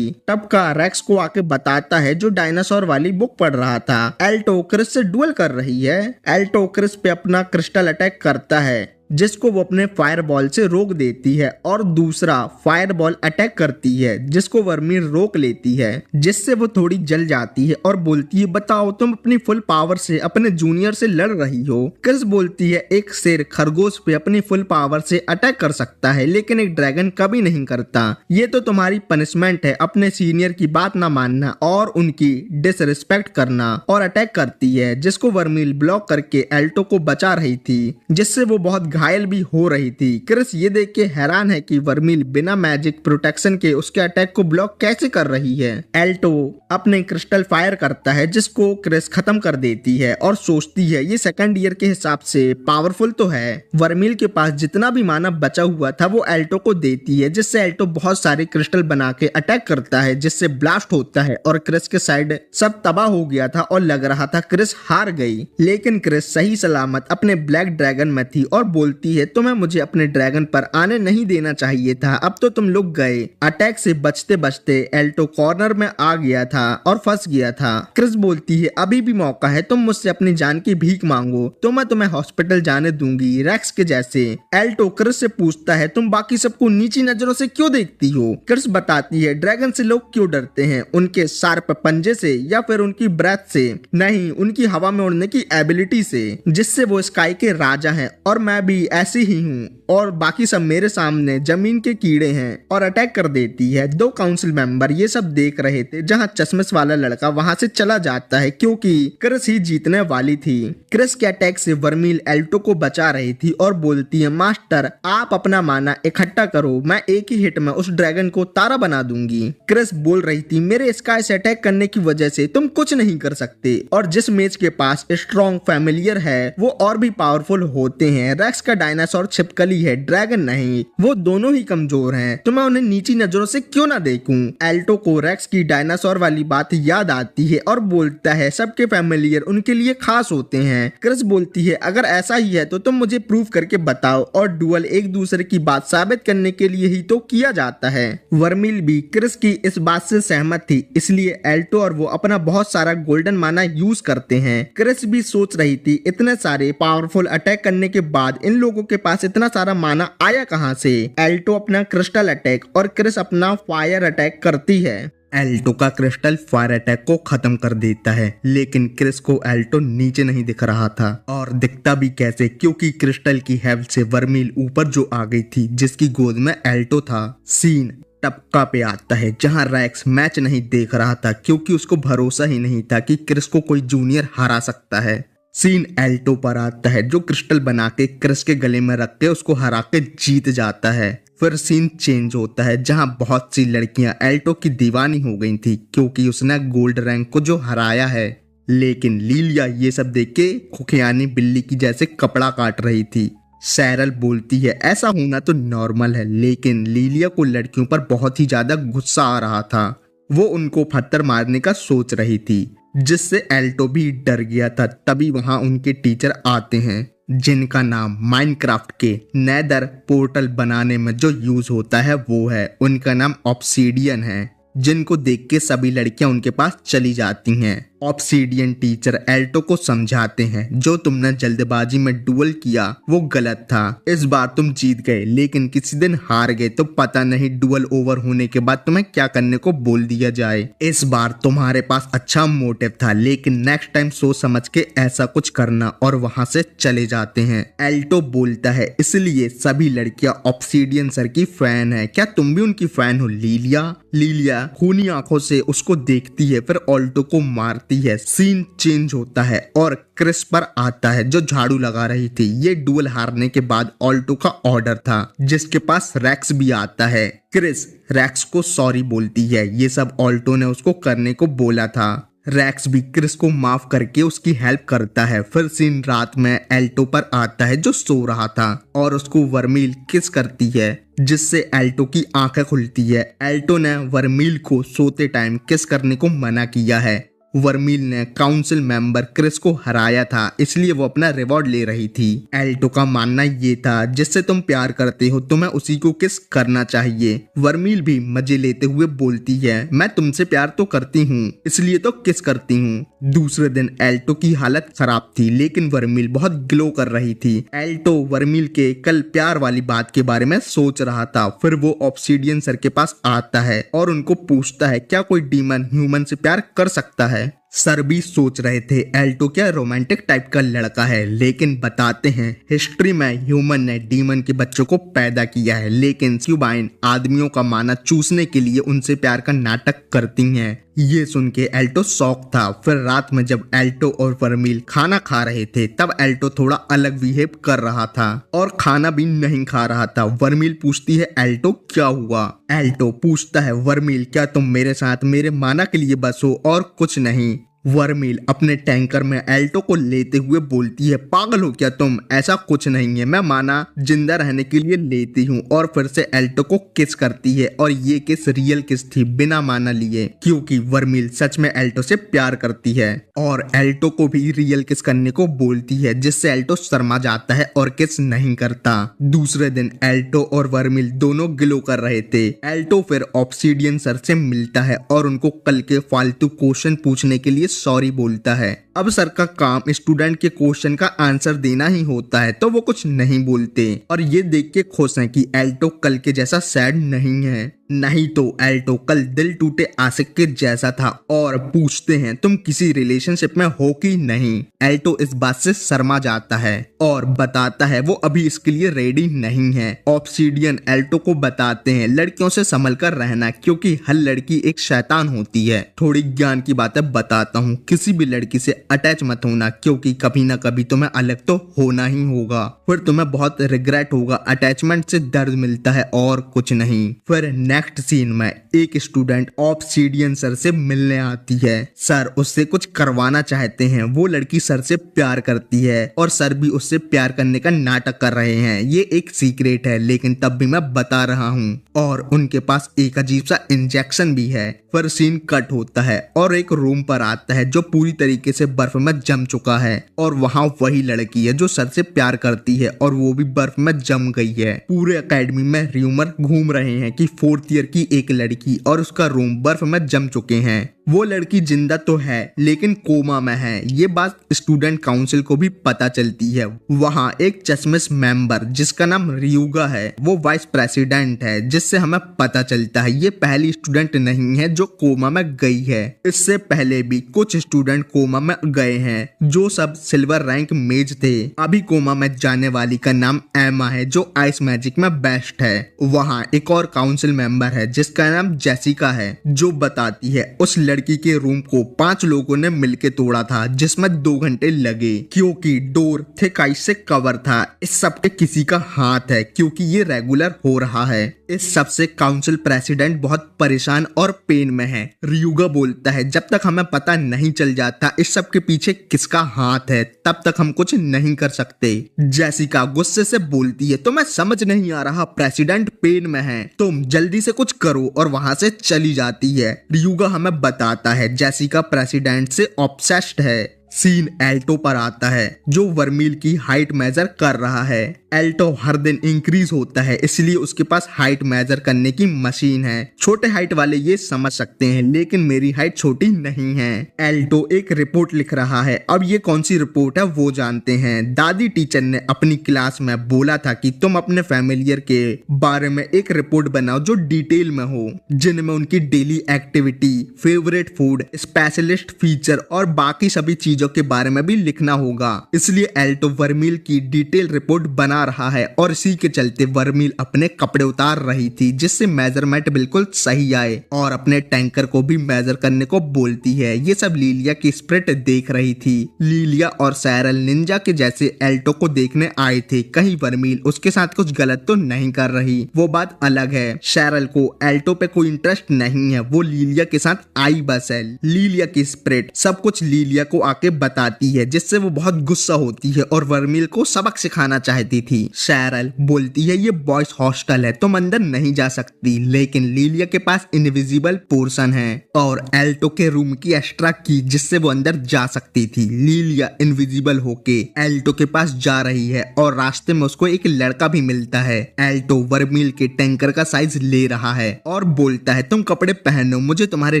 तब का रैक्स को आके बताता है जो डायनासोर वाली बुक पढ़ रहा था। एल्टो क्रिस से डुएल कर रही है। एल्टो क्रिस पे अपना क्रिस्टल अटैक करता है जिसको वो अपने फायर बॉल से रोक देती है और दूसरा फायर बॉल अटैक करती है जिसको वर्मील रोक लेती है जिससे वो थोड़ी जल जाती है और बोलती है बताओ तुम अपनी फुल पावर से अपने जूनियर से लड़ रही हो। क्रिस बोलती है एक शेर खरगोश पे अपनी फुल पावर से अटैक कर सकता है लेकिन एक ड्रैगन कभी नहीं करता। ये तो तुम्हारी पनिशमेंट है अपने सीनियर की बात ना मानना और उनकी डिसरिस्पेक्ट करना। और अटैक करती है जिसको वर्मील ब्लॉक करके एल्टो को बचा रही थी जिससे वो बहुत घायल भी हो रही थी। क्रिस ये देख के हैरान है कि वर्मील बिना मैजिक प्रोटेक्शन के उसके अटैक को ब्लॉक कैसे कर रही है। एल्टो अपने क्रिस्टल फायर करता है जिसको क्रिस खत्म कर देती है और सोचती है ये सेकंड ईयर के हिसाब से पावरफुल तो है। वर्मील के पास जितना भी माना बचा हुआ था वो एल्टो को देती है जिससे एल्टो बहुत सारे क्रिस्टल बना के अटैक करता है जिससे ब्लास्ट होता है और क्रिस के साइड सब तबाह हो गया था और लग रहा था क्रिस हार गई। लेकिन क्रिस सही सलामत अपने ब्लैक ड्रैगन में थी और बोलती है तुम्हें मुझे अपने ड्रैगन पर आने नहीं देना चाहिए था, अब तो तुम लोग गए। अटैक से बचते बचते एल्टो कॉर्नर में आ गया था और फंस गया था। क्रिस बोलती है अभी भी मौका है, तुम मुझसे अपनी जान की भीख मांगो तो मैं तुम्हें हॉस्पिटल जाने दूंगी रैक्स के जैसे। एल्टो क्रिस से पूछता है तुम बाकी सबको नीची नजरों से क्यों देखती हो। क्रिस बताती है ड्रैगन से लोग क्यों डरते हैं, उनके शार्प पंजे से या फिर उनकी ब्रेथ से नहीं, उनकी हवा में उड़ने की एबिलिटी से जिससे वो स्काई के राजा हैं और मैं भी ऐसी ही हूँ और बाकी सब मेरे सामने जमीन के कीड़े हैं। और अटैक कर देती है। दो काउंसिल मेंबर ये सब देख रहे थे जहाँ चश्मस वाला लड़का वहाँ से चला जाता है क्योंकि क्रिस ही जीतने वाली थी। क्रिस के अटैक से वर्मील एल्टो को बचा रही थी और बोलती है मास्टर आप अपना माना इकट्ठा करो, मैं एक ही हिट में उस ड्रैगन को तारा बना दूंगी। क्रिस बोल रही थी मेरे स्काई से अटैक करने की वजह से तुम कुछ नहीं कर सकते और जिस मेज के पास स्ट्रॉन्ग फैमिलियर है वो और भी पावरफुल होते हैं। रैक्स का डायनासोर छिपकली है, ड्रैगन नहीं, वो दोनों ही कमजोर हैं, तो मैं उन्हें नीची नजरों से क्यों ना देखूं। एल्टो को रैक्स की डायनासोर वाली बात याद आती है और बोलता है सबके फैमिलियर उनके लिए खास होते हैं। क्रिस बोलती है अगर ऐसा ही है तो तुम मुझे प्रूव करके बताओ और डुअल एक दूसरे की बात साबित करने के लिए ही तो किया जाता है। वर्मील भी क्रिस की इस बात से सहमत थी इसलिए एल्टो और वो अपना बहुत सारा गोल्डन माना यूज करते हैं। क्रिस भी सोच रही थी इतने सारे पावरफुल अटैक करने के बाद इन लोगों के पास इतना सारा माना आया कहां से। एल्टो अपना क्रिस्टल अटैक और क्रिस अपना फायर अटैक करती है। एल्टो का क्रिस्टल फायर अटैक को खत्म कर देता है लेकिन क्रिस को एल्टो नीचे नहीं दिख रहा था और दिखता भी कैसे क्योंकि क्रिस्टल की हेल्प से वर्मील ऊपर जो आ गई थी जिसकी गोद में एल्टो था। सीन टपका पे आता है जहां रैक्स मैच नहीं देख रहा था क्योंकि उसको भरोसा ही नहीं था कि क्रिस को कोई जूनियर हरा सकता है। सीन एल्टो पर आता है जो क्रिस्टल बना के क्रिस के गले में रख के उसको हरा के जीत जाता है। फिर सीन चेंज होता है जहां बहुत सी लड़कियां एल्टो की दीवानी हो गई थी क्योंकि उसने गोल्ड रैंक को जो हराया है। लेकिन लीलिया ये सब देख के खुखियानी बिल्ली की जैसे कपड़ा काट रही थी। सैरल बोलती है ऐसा होना तो नॉर्मल है लेकिन लीलिया को लड़कियों पर बहुत ही ज्यादा गुस्सा आ रहा था। वो उनको पत्थर मारने का सोच रही थी जिससे एल्टो भी डर गया था। तभी वहां उनके टीचर आते हैं जिनका नाम माइनक्राफ्ट के नेदर पोर्टल बनाने में जो यूज होता है वो है, उनका नाम ऑब्सीडियन है, जिनको देख के सभी लड़कियां उनके पास चली जाती हैं। ऑब्सीडियन टीचर एल्टो को समझाते हैं जो तुमने जल्दबाजी में डुएल किया वो गलत था, इस बार तुम जीत गए लेकिन किसी दिन हार गए तो पता नहीं डुएल ओवर होने के बाद तुम्हें क्या करने को बोल दिया जाए। इस बार तुम्हारे पास अच्छा मोटिव था लेकिन नेक्स्ट टाइम सोच समझ के ऐसा कुछ करना और वहां से चले जाते हैं। एल्टो बोलता है इसलिए सभी लड़कियां ऑब्सीडियन सर की फैन है, क्या तुम भी उनकी फैन हो लीलिया। लीलिया खूनी आंखों से उसको देखती है फिर एल्टो को मारती करती है। सीन चेंज होता है और क्रिस पर आता है जो झाड़ू लगा रही थी। ये डुएल हारने के बाद ऑल्टो का ऑर्डर था जिसके पास रैक्स भी आता है। क्रिस रैक्स को सॉरी बोलती है, ये सब ऑल्टो ने उसको करने को बोला था। रैक्स भी क्रिस को माफ करके उसकी हेल्प करता है। फिर सीन रात में एल्टो पर आता है जो सो रहा था और उसको वर्मील किस करती है जिससे एल्टो की आंखें खुलती है। एल्टो ने वर्मील को सोते टाइम किस करने को मना किया है। वर्मील ने काउंसिल मेंबर क्रिस को हराया था इसलिए वो अपना रिवॉर्ड ले रही थी। एल्टो का मानना ये था जिससे तुम प्यार करते हो तुम्हें उसी को किस करना चाहिए। वर्मील भी मजे लेते हुए बोलती है मैं तुमसे प्यार तो करती हूँ इसलिए तो किस करती हूँ। दूसरे दिन एल्टो की हालत खराब थी लेकिन वर्मील बहुत ग्लो कर रही थी। एल्टो वर्मील के कल प्यार वाली बात के बारे में सोच रहा था। फिर वो ऑब्सीडियन सर के पास आता है और उनको पूछता है क्या कोई डीमन ह्यूमन से प्यार कर सकता है। सर भी सोच रहे थे एल्टो क्या रोमांटिक टाइप का लड़का है, लेकिन बताते हैं हिस्ट्री में ह्यूमन ने डीमन के बच्चों को पैदा किया है लेकिन स्यूबाइन आदमियों का माना चूसने के लिए उनसे प्यार का नाटक करती हैं। ये सुन के एल्टो शॉक था। फिर रात में जब एल्टो और वर्मील खाना खा रहे थे तब एल्टो थोड़ा अलग बिहेव कर रहा था और खाना भी नहीं खा रहा था। वर्मील पूछती है एल्टो क्या हुआ। एल्टो पूछता है वर्मील क्या तुम मेरे साथ मेरे माना के लिए बस हो और कुछ नहीं। वर्मील अपने टैंकर में एल्टो को लेते हुए बोलती है पागल हो क्या तुम, ऐसा कुछ नहीं है, मैं माना जिंदा रहने के लिए लेती हूँ। और फिर से एल्टो को किस करती है और ये किस रियल किस थी बिना माना लिए क्योंकि वर्मील सच में एल्टो से प्यार करती है और एल्टो को भी रियल किस करने को बोलती है जिससे एल्टो शर्मा जाता है और किस नहीं करता। दूसरे दिन एल्टो और वर्मील दोनों गिलो कर रहे थे। एल्टो फिर ऑब्सीडियन सर से मिलता है और उनको कल के फालतू क्वेश्चन पूछने के लिए सॉरी बोलता है। अब सर का काम स्टूडेंट के क्वेश्चन का आंसर देना ही होता है तो वो कुछ नहीं बोलते और ये देख के खुश हैं कि एल्टो कल के जैसा सैड नहीं है। नहीं तो एल्टो कल दिल टूटे आशिक के जैसा था और पूछते हैं तुम किसी रिलेशनशिप में हो कि नहीं। एल्टो इस बात से शर्मा जाता है और बताता है वो अभी इसके लिए रेडी नहीं है। ऑब्सीडियन एल्टो को बताते हैं लड़कियों से संभल कर रहना क्योंकि हर लड़की एक शैतान होती है। थोड़ी ज्ञान की बातें बताता हूँ, किसी भी लड़की से अटैच मत होना क्योंकि कभी ना कभी तुम्हें अलग तो होना ही होगा, फिर तुम्हें बहुत रिग्रेट होगा। अटैचमेंट से दर्द मिलता है और कुछ नहीं। फिर नेक्स्ट सीन में एक स्टूडेंट ऑब्सीडियन सर से मिलने आती है। सर उससे कुछ करवाना चाहते हैं। वो लड़की सर से प्यार करती है और सर भी उससे प्यार करने का नाटक कर रहे हैं। ये एक सीक्रेट है लेकिन तब भी मैं बता रहा हूँ और उनके पास एक अजीब सा इंजेक्शन भी है। फिर सीन कट होता है और एक रूम पर आता है जो पूरी तरीके से बर्फ में जम चुका है और वहाँ वही लड़की है जो सर से प्यार करती है और वो भी बर्फ में जम गई है। पूरे एकेडमी में र्यूमर घूम रहे हैं कि 4th ईयर की एक लड़की और उसका रूम बर्फ में जम चुके हैं। वो लड़की जिंदा तो है लेकिन कोमा में है। ये बात स्टूडेंट काउंसिल को भी पता चलती है। वहाँ एक चश्मिश मेंबर जिसका नाम रियुगा है वो वाइस प्रेसिडेंट है जिससे हमें पता चलता है ये पहली स्टूडेंट नहीं है जो कोमा में गई है। इससे पहले भी कुछ स्टूडेंट कोमा में गए हैं जो सब सिल्वर रैंक मेज थे। अभी कोमा में जाने वाली का नाम एमा है जो आइस मैजिक में बेस्ट है। वहाँ एक और काउंसिल मेंबर है जिसका नाम जेसिका है जो बताती है उस लड़की के रूम को 5 लोगों ने मिलके तोड़ा था जिसमें 2 घंटे लगे क्योंकि डोर थिक आइस से कवर था। इस सब पे किसी का हाथ है क्योंकि ये रेगुलर हो रहा है। इस सब से काउंसिल प्रेसिडेंट बहुत परेशान और पेन में है। रियुगा बोलता है जब तक हमें पता नहीं चल जाता इस सब के पीछे किसका हाथ है तब तक हम कुछ नहीं कर सकते। जेसिका गुस्से से बोलती है तो मैं समझ नहीं आ रहा, प्रेसिडेंट पेन में है, तुम जल्दी से कुछ करो और वहां से चली जाती है। रियुगा हमें बताता है जेसिका प्रेसिडेंट से ऑब्सेस्ड है। सीन एल्टो पर आता है जो वर्मील की हाइट मेजर कर रहा है। एल्टो हर दिन इंक्रीज होता है इसलिए उसके पास हाइट मेजर करने की मशीन है। छोटे हाइट वाले ये समझ सकते हैं लेकिन मेरी हाइट छोटी नहीं है। एल्टो एक रिपोर्ट लिख रहा है। अब ये कौन सी रिपोर्ट है वो जानते हैं। दादी टीचर ने अपनी क्लास में बोला था कि तुम अपने फैमिलियर के बारे में एक रिपोर्ट बनाओ जो डिटेल में हो, जिनमें उनकी daily activity, favourite food, specialist feature और बाकी सभी चीजों के बारे में भी लिखना होगा। इसलिए एल्टो वर्मील की डिटेल रिपोर्ट बना बना रहा है और इसी के चलते वर्मिल अपने कपड़े उतार रही थी जिससे मेजरमेंट बिल्कुल सही आए और अपने टैंकर को भी मेजर करने को बोलती है। ये सब लीलिया की स्प्रिट देख रही थी। लीलिया और सैरल निंजा के जैसे एल्टो को देखने आए थे, कहीं वर्मिल उसके साथ कुछ गलत तो नहीं कर रही। वो बात अलग है। सैरल को एल्टो पे कोई इंटरेस्ट नहीं है, वो लीलिया के साथ आई बस है। लीलिया की स्प्रिट सब कुछ लीलिया को आके बताती है जिससे वो बहुत गुस्सा होती है और वर्मिल को सबक सिखाना चाहती थी। सैरल बोलती है ये बॉयज हॉस्टल है, तुम अंदर नहीं जा सकती, लेकिन लीलिया के पास इनविजिबल पोर्शन है और एल्टो के रूम की एक्स्ट्रा की जिससे वो अंदर जा सकती थी। लीलिया इनविजिबल होके एल्टो के पास जा रही है और रास्ते में उसको एक लड़का भी मिलता है। एल्टो वर्मिल के टैंकर का साइज ले रहा है और बोलता है तुम कपड़े पहनो, मुझे तुम्हारे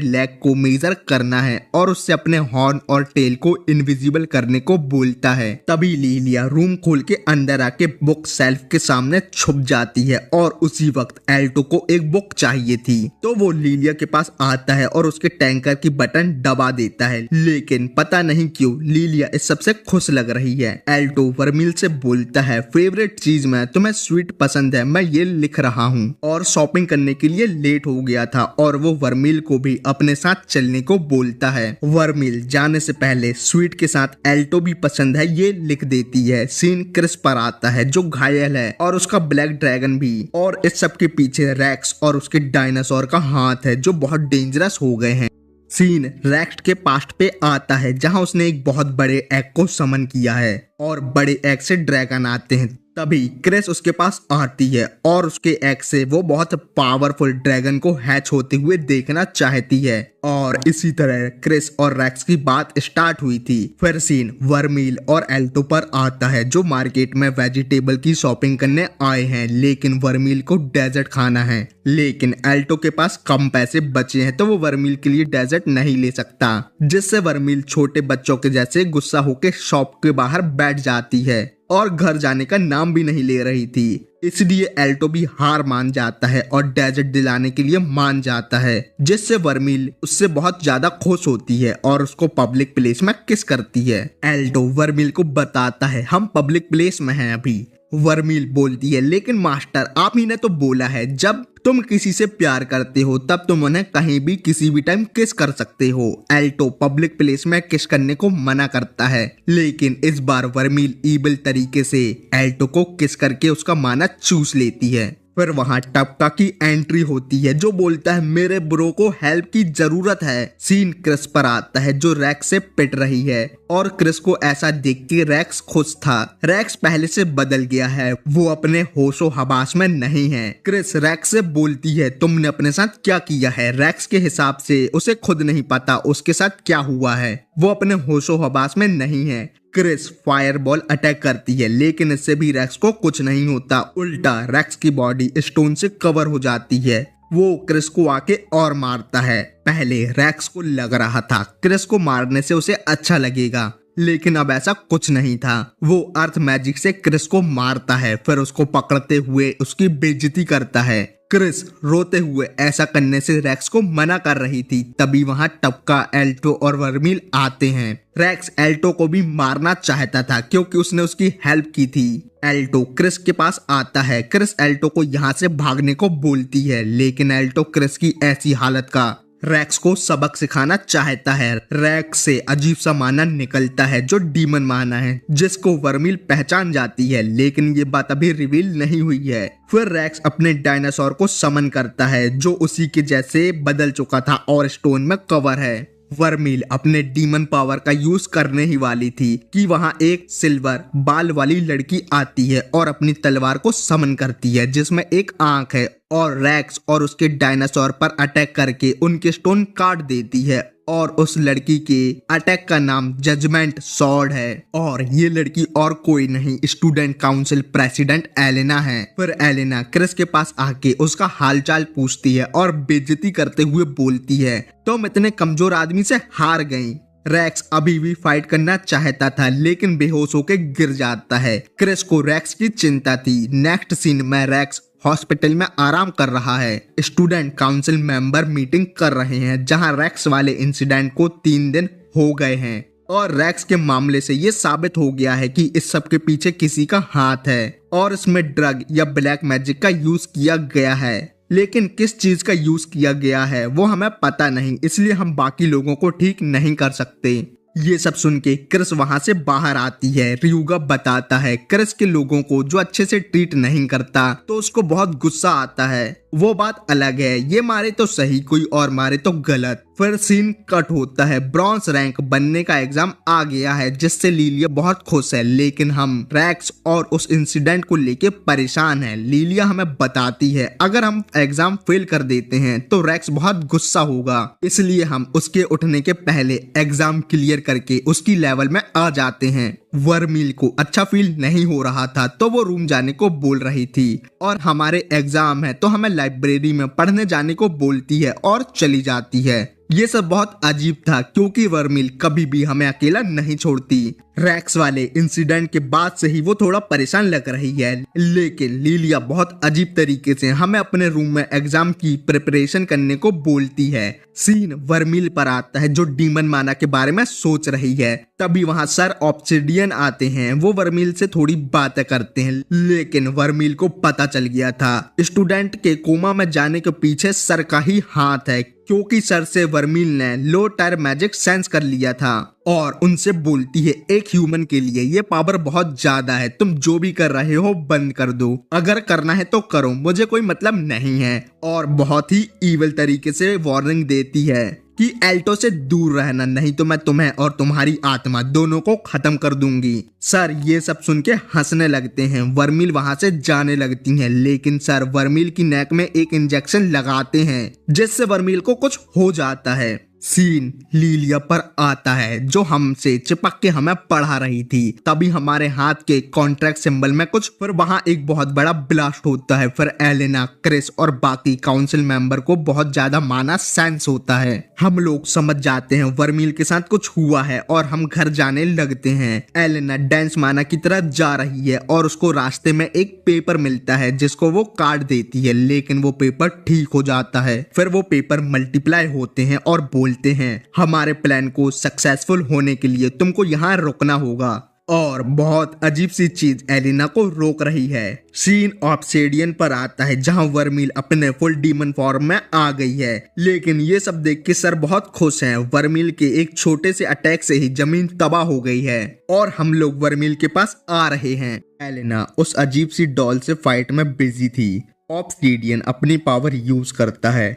लेग को मेजर करना है और उससे अपने हॉर्न और टेल को इनविजिबल करने को बोलता है। तभी लीलिया रूम खोल के अंदर आके बुक शेल्फ के सामने छुप जाती है और उसी वक्त एल्टो को एक बुक चाहिए थी तो वो लीलिया के पास आता है और उसके टैंकर की बटन दबा देता है, लेकिन पता नहीं क्यों लीलिया इस सबसे खुश लग रही है। एल्टो वर्मिल से बोलता है फेवरेट चीज में तुम्हें स्वीट पसंद है, मैं ये लिख रहा हूँ और शॉपिंग करने के लिए लेट हो गया था और वो वर्मिल को भी अपने साथ चलने को बोलता है। वर्मिल जाने से पहले स्वीट के साथ एल्टो भी पसंद है ये लिख देती है। सीन क्रिस पर आता है जो घायल है और उसका ब्लैक ड्रैगन भी, और इस सब के पीछे रैक्स और उसके डायनासोर का हाथ है जो बहुत डेंजरस हो गए हैं। सीन रैक्स के पास्ट पे आता है जहां उसने एक बहुत बड़े एग को समन किया है और बड़े एग से ड्रैगन आते हैं। तभी क्रिस उसके पास आती है और उसके एग से वो बहुत पावरफुल ड्रैगन को हैच होते हुए देखना चाहती है और इसी तरह क्रिस और रैक्स की बात स्टार्ट हुई थी। फिर सीन वर्मिल और एल्टो पर आता है जो मार्केट में वेजिटेबल की शॉपिंग करने आए हैं, लेकिन वर्मिल को डेजर्ट खाना है, लेकिन एल्टो के पास कम पैसे बचे हैं तो वो वर्मिल के लिए डेजर्ट नहीं ले सकता, जिससे वर्मिल छोटे बच्चों के जैसे गुस्सा होकर शॉप के बाहर बैठ जाती है और घर जाने का नाम भी नहीं ले रही थी। इसलिए एल्टो भी हार मान जाता है और डेजर्ट दिलाने के लिए मान जाता है, जिससे वर्मिल उससे बहुत ज्यादा खुश होती है और उसको पब्लिक प्लेस में किस करती है। एल्टो वर्मिल को बताता है हम पब्लिक प्लेस में हैं अभी। वर्मिल बोलती है लेकिन मास्टर आप ही ने तो बोला है जब तुम किसी से प्यार करते हो तब तुम उन्हें कहीं भी किसी भी टाइम किस कर सकते हो। एल्टो पब्लिक प्लेस में किस करने को मना करता है, लेकिन इस बार वर्मिल ईविल तरीके से एल्टो को किस करके उसका माना चूस लेती है। फिर वहाँ टपका की एंट्री होती है जो बोलता है मेरे ब्रो को हेल्प की जरूरत है। सीन क्रिस पर आता है जो रैक्स से पिट रही है और क्रिस को ऐसा देख के रैक्स खुश था। रैक्स पहले से बदल गया है, वो अपने होशो हवास में नहीं है। क्रिस रैक्स से बोलती है तुमने अपने साथ क्या किया है। रैक्स के हिसाब से उसे खुद नहीं पता उसके साथ क्या हुआ है, वो अपने होशो हवास में नहीं है। क्रिस फायरबॉल अटैक करती है लेकिन इससे भी रैक्स को कुछ नहीं होता, उल्टा रैक्स की बॉडी स्टोन से कवर हो जाती है। वो क्रिस को आके और मारता है। पहले रैक्स को लग रहा था क्रिस को मारने से उसे अच्छा लगेगा, लेकिन अब ऐसा कुछ नहीं था। वो अर्थ मैजिक से क्रिस को मारता है, फिर उसको पकड़ते हुए उसकी बेइज्जती करता है। क्रिस रोते हुए ऐसा करने से रैक्स को मना कर रही थी। तभी वहां टपका, एल्टो और वर्मिल आते हैं। रैक्स एल्टो को भी मारना चाहता था क्योंकि उसने उसकी हेल्प की थी। एल्टो क्रिस के पास आता है। क्रिस एल्टो को यहाँ से भागने को बोलती है, लेकिन एल्टो क्रिस की ऐसी हालत का रैक्स को सबक सिखाना चाहता है। रैक्स से अजीब सा माना निकलता है जो डीमन माना है, जिसको वर्मिल पहचान जाती है, लेकिन ये बात अभी रिवील नहीं हुई है। फिर रैक्स अपने डायनासोर को समन करता है जो उसी के जैसे बदल चुका था और स्टोन में कवर है। वर्मिल अपने डीमन पावर का यूज करने ही वाली थी कि वहां एक सिल्वर बाल वाली लड़की आती है और अपनी तलवार को समन करती है जिसमें एक आंख है और रैक्स और उसके डायनासोर पर अटैक करके उनके स्टोन काट देती है और उस लड़की के अटैक का नाम जजमेंट सॉर्ड है और ये लड़की और कोई नहीं स्टूडेंट काउंसिल प्रेसिडेंट एलेना है। फिर एलेना क्रिस के पास आके उसका हालचाल पूछती है और बेइज्जती करते हुए बोलती है तुम इतने कमजोर आदमी से हार गई। रैक्स अभी भी फाइट करना चाहता था लेकिन बेहोश होकर गिर जाता है। क्रिस को रैक्स की चिंता थी। नेक्स्ट सीन में रैक्स हॉस्पिटल में आराम कर रहा है। स्टूडेंट काउंसिल मेंबर मीटिंग कर रहे हैं जहां रैक्स वाले इंसिडेंट को 3 दिन हो गए हैं और रैक्स के मामले से ये साबित हो गया है कि इस सब के पीछे किसी का हाथ है और इसमें ड्रग या ब्लैक मैजिक का यूज किया गया है। लेकिन किस चीज का यूज किया गया है वो हमें पता नहीं, इसलिए हम बाकी लोगों को ठीक नहीं कर सकते। ये सब सुन के क्रिस वहां से बाहर आती है। रियूगा बताता है क्रिस के लोगों को जो अच्छे से ट्रीट नहीं करता तो उसको बहुत गुस्सा आता है। वो बात अलग है, ये मारे तो सही कोई और मारे तो गलत। फिर सीन कट होता है। ब्रॉन्ज रैंक बनने का एग्जाम आ गया है जिससे लिलिया बहुत खुश है, लेकिन हम रैक्स और उस इंसिडेंट को लेके परेशान है। लिलिया हमें बताती है अगर हम एग्जाम फेल कर देते हैं तो रैक्स बहुत गुस्सा होगा, इसलिए हम उसके उठने के पहले एग्जाम क्लियर करके उसकी लेवल में आ जाते हैं। वर्मिल को अच्छा फील नहीं हो रहा था तो वो रूम जाने को बोल रही थी और हमारे एग्जाम है तो हमें लाइब्रेरी में पढ़ने जाने को बोलती है और चली जाती है। ये सब बहुत अजीब था क्योंकि वर्मिल कभी भी हमें अकेला नहीं छोड़ती। रैक्स वाले इंसिडेंट के बाद से ही वो थोड़ा परेशान लग रही है, लेकिन लिलिया बहुत अजीब तरीके से हमें अपने रूम में एग्जाम की प्रिपरेशन करने को बोलती है। सीन वर्मिल पर आता है जो डीमन माना के बारे में सोच रही है। तभी वहाँ सर ऑब्सिडियन आते हैं। वो वर्मिल से थोड़ी बातें करते हैं, लेकिन वर्मिल को पता चल गया था स्टूडेंट के कोमा में जाने के पीछे सर का ही हाथ है, क्योंकि सर से वर्मिल ने लो टायर मैजिक सेंस कर लिया था और उनसे बोलती है एक ह्यूमन के लिए ये पावर बहुत ज्यादा है, तुम जो भी कर रहे हो बंद कर दो, अगर करना है तो करो, मुझे कोई मतलब नहीं है। और बहुत ही ईविल तरीके से वार्निंग देती है कि एल्टो से दूर रहना, नहीं तो मैं तुम्हें और तुम्हारी आत्मा दोनों को खत्म कर दूंगी। सर ये सब सुन के हंसने लगते हैं। वर्मिल वहां से जाने लगती हैं, लेकिन सर वर्मिल की नेक में एक इंजेक्शन लगाते हैं जिससे वर्मिल को कुछ हो जाता है। सीन लिलिया पर आता है जो हमसे चिपक के हमें पढ़ा रही थी। तभी हमारे हाथ के कॉन्ट्रैक्ट सिंबल में कुछ, फिर वहां एक बहुत बड़ा ब्लास्ट होता है। फिर एलेना, क्रिस और बाकी काउंसिल मेंबर को बहुत ज्यादा माना सेंस होता है। हम लोग समझ जाते हैं वर्मिल के साथ कुछ हुआ है और हम घर जाने लगते हैं। एलेना डांस माना की तरह जा रही है और उसको रास्ते में एक पेपर मिलता है जिसको वो काट देती है, लेकिन वो पेपर ठीक हो जाता है। फिर वो पेपर मल्टीप्लाई होते हैं और बोलते हैं हमारे प्लान को सक्सेसफुल होने के लिए तुमको यहाँ रुकना होगा। और बहुत अजीब सी चीज एलिना को रोक रही है। सीन ऑब्सिडियन पर आता है जहां वर्मिल अपने फुल डीमन फॉर्म में आ गई है, लेकिन ये सब देख के सर बहुत खुश हैं। वर्मिल के एक छोटे से अटैक से ही जमीन तबाह हो गई है और हम लोग वर्मिल के पास आ रहे हैं। एलिना उस अजीब सी डॉल से फाइट में बिजी थी। ऑब्सिडियन अपनी पावर यूज करता है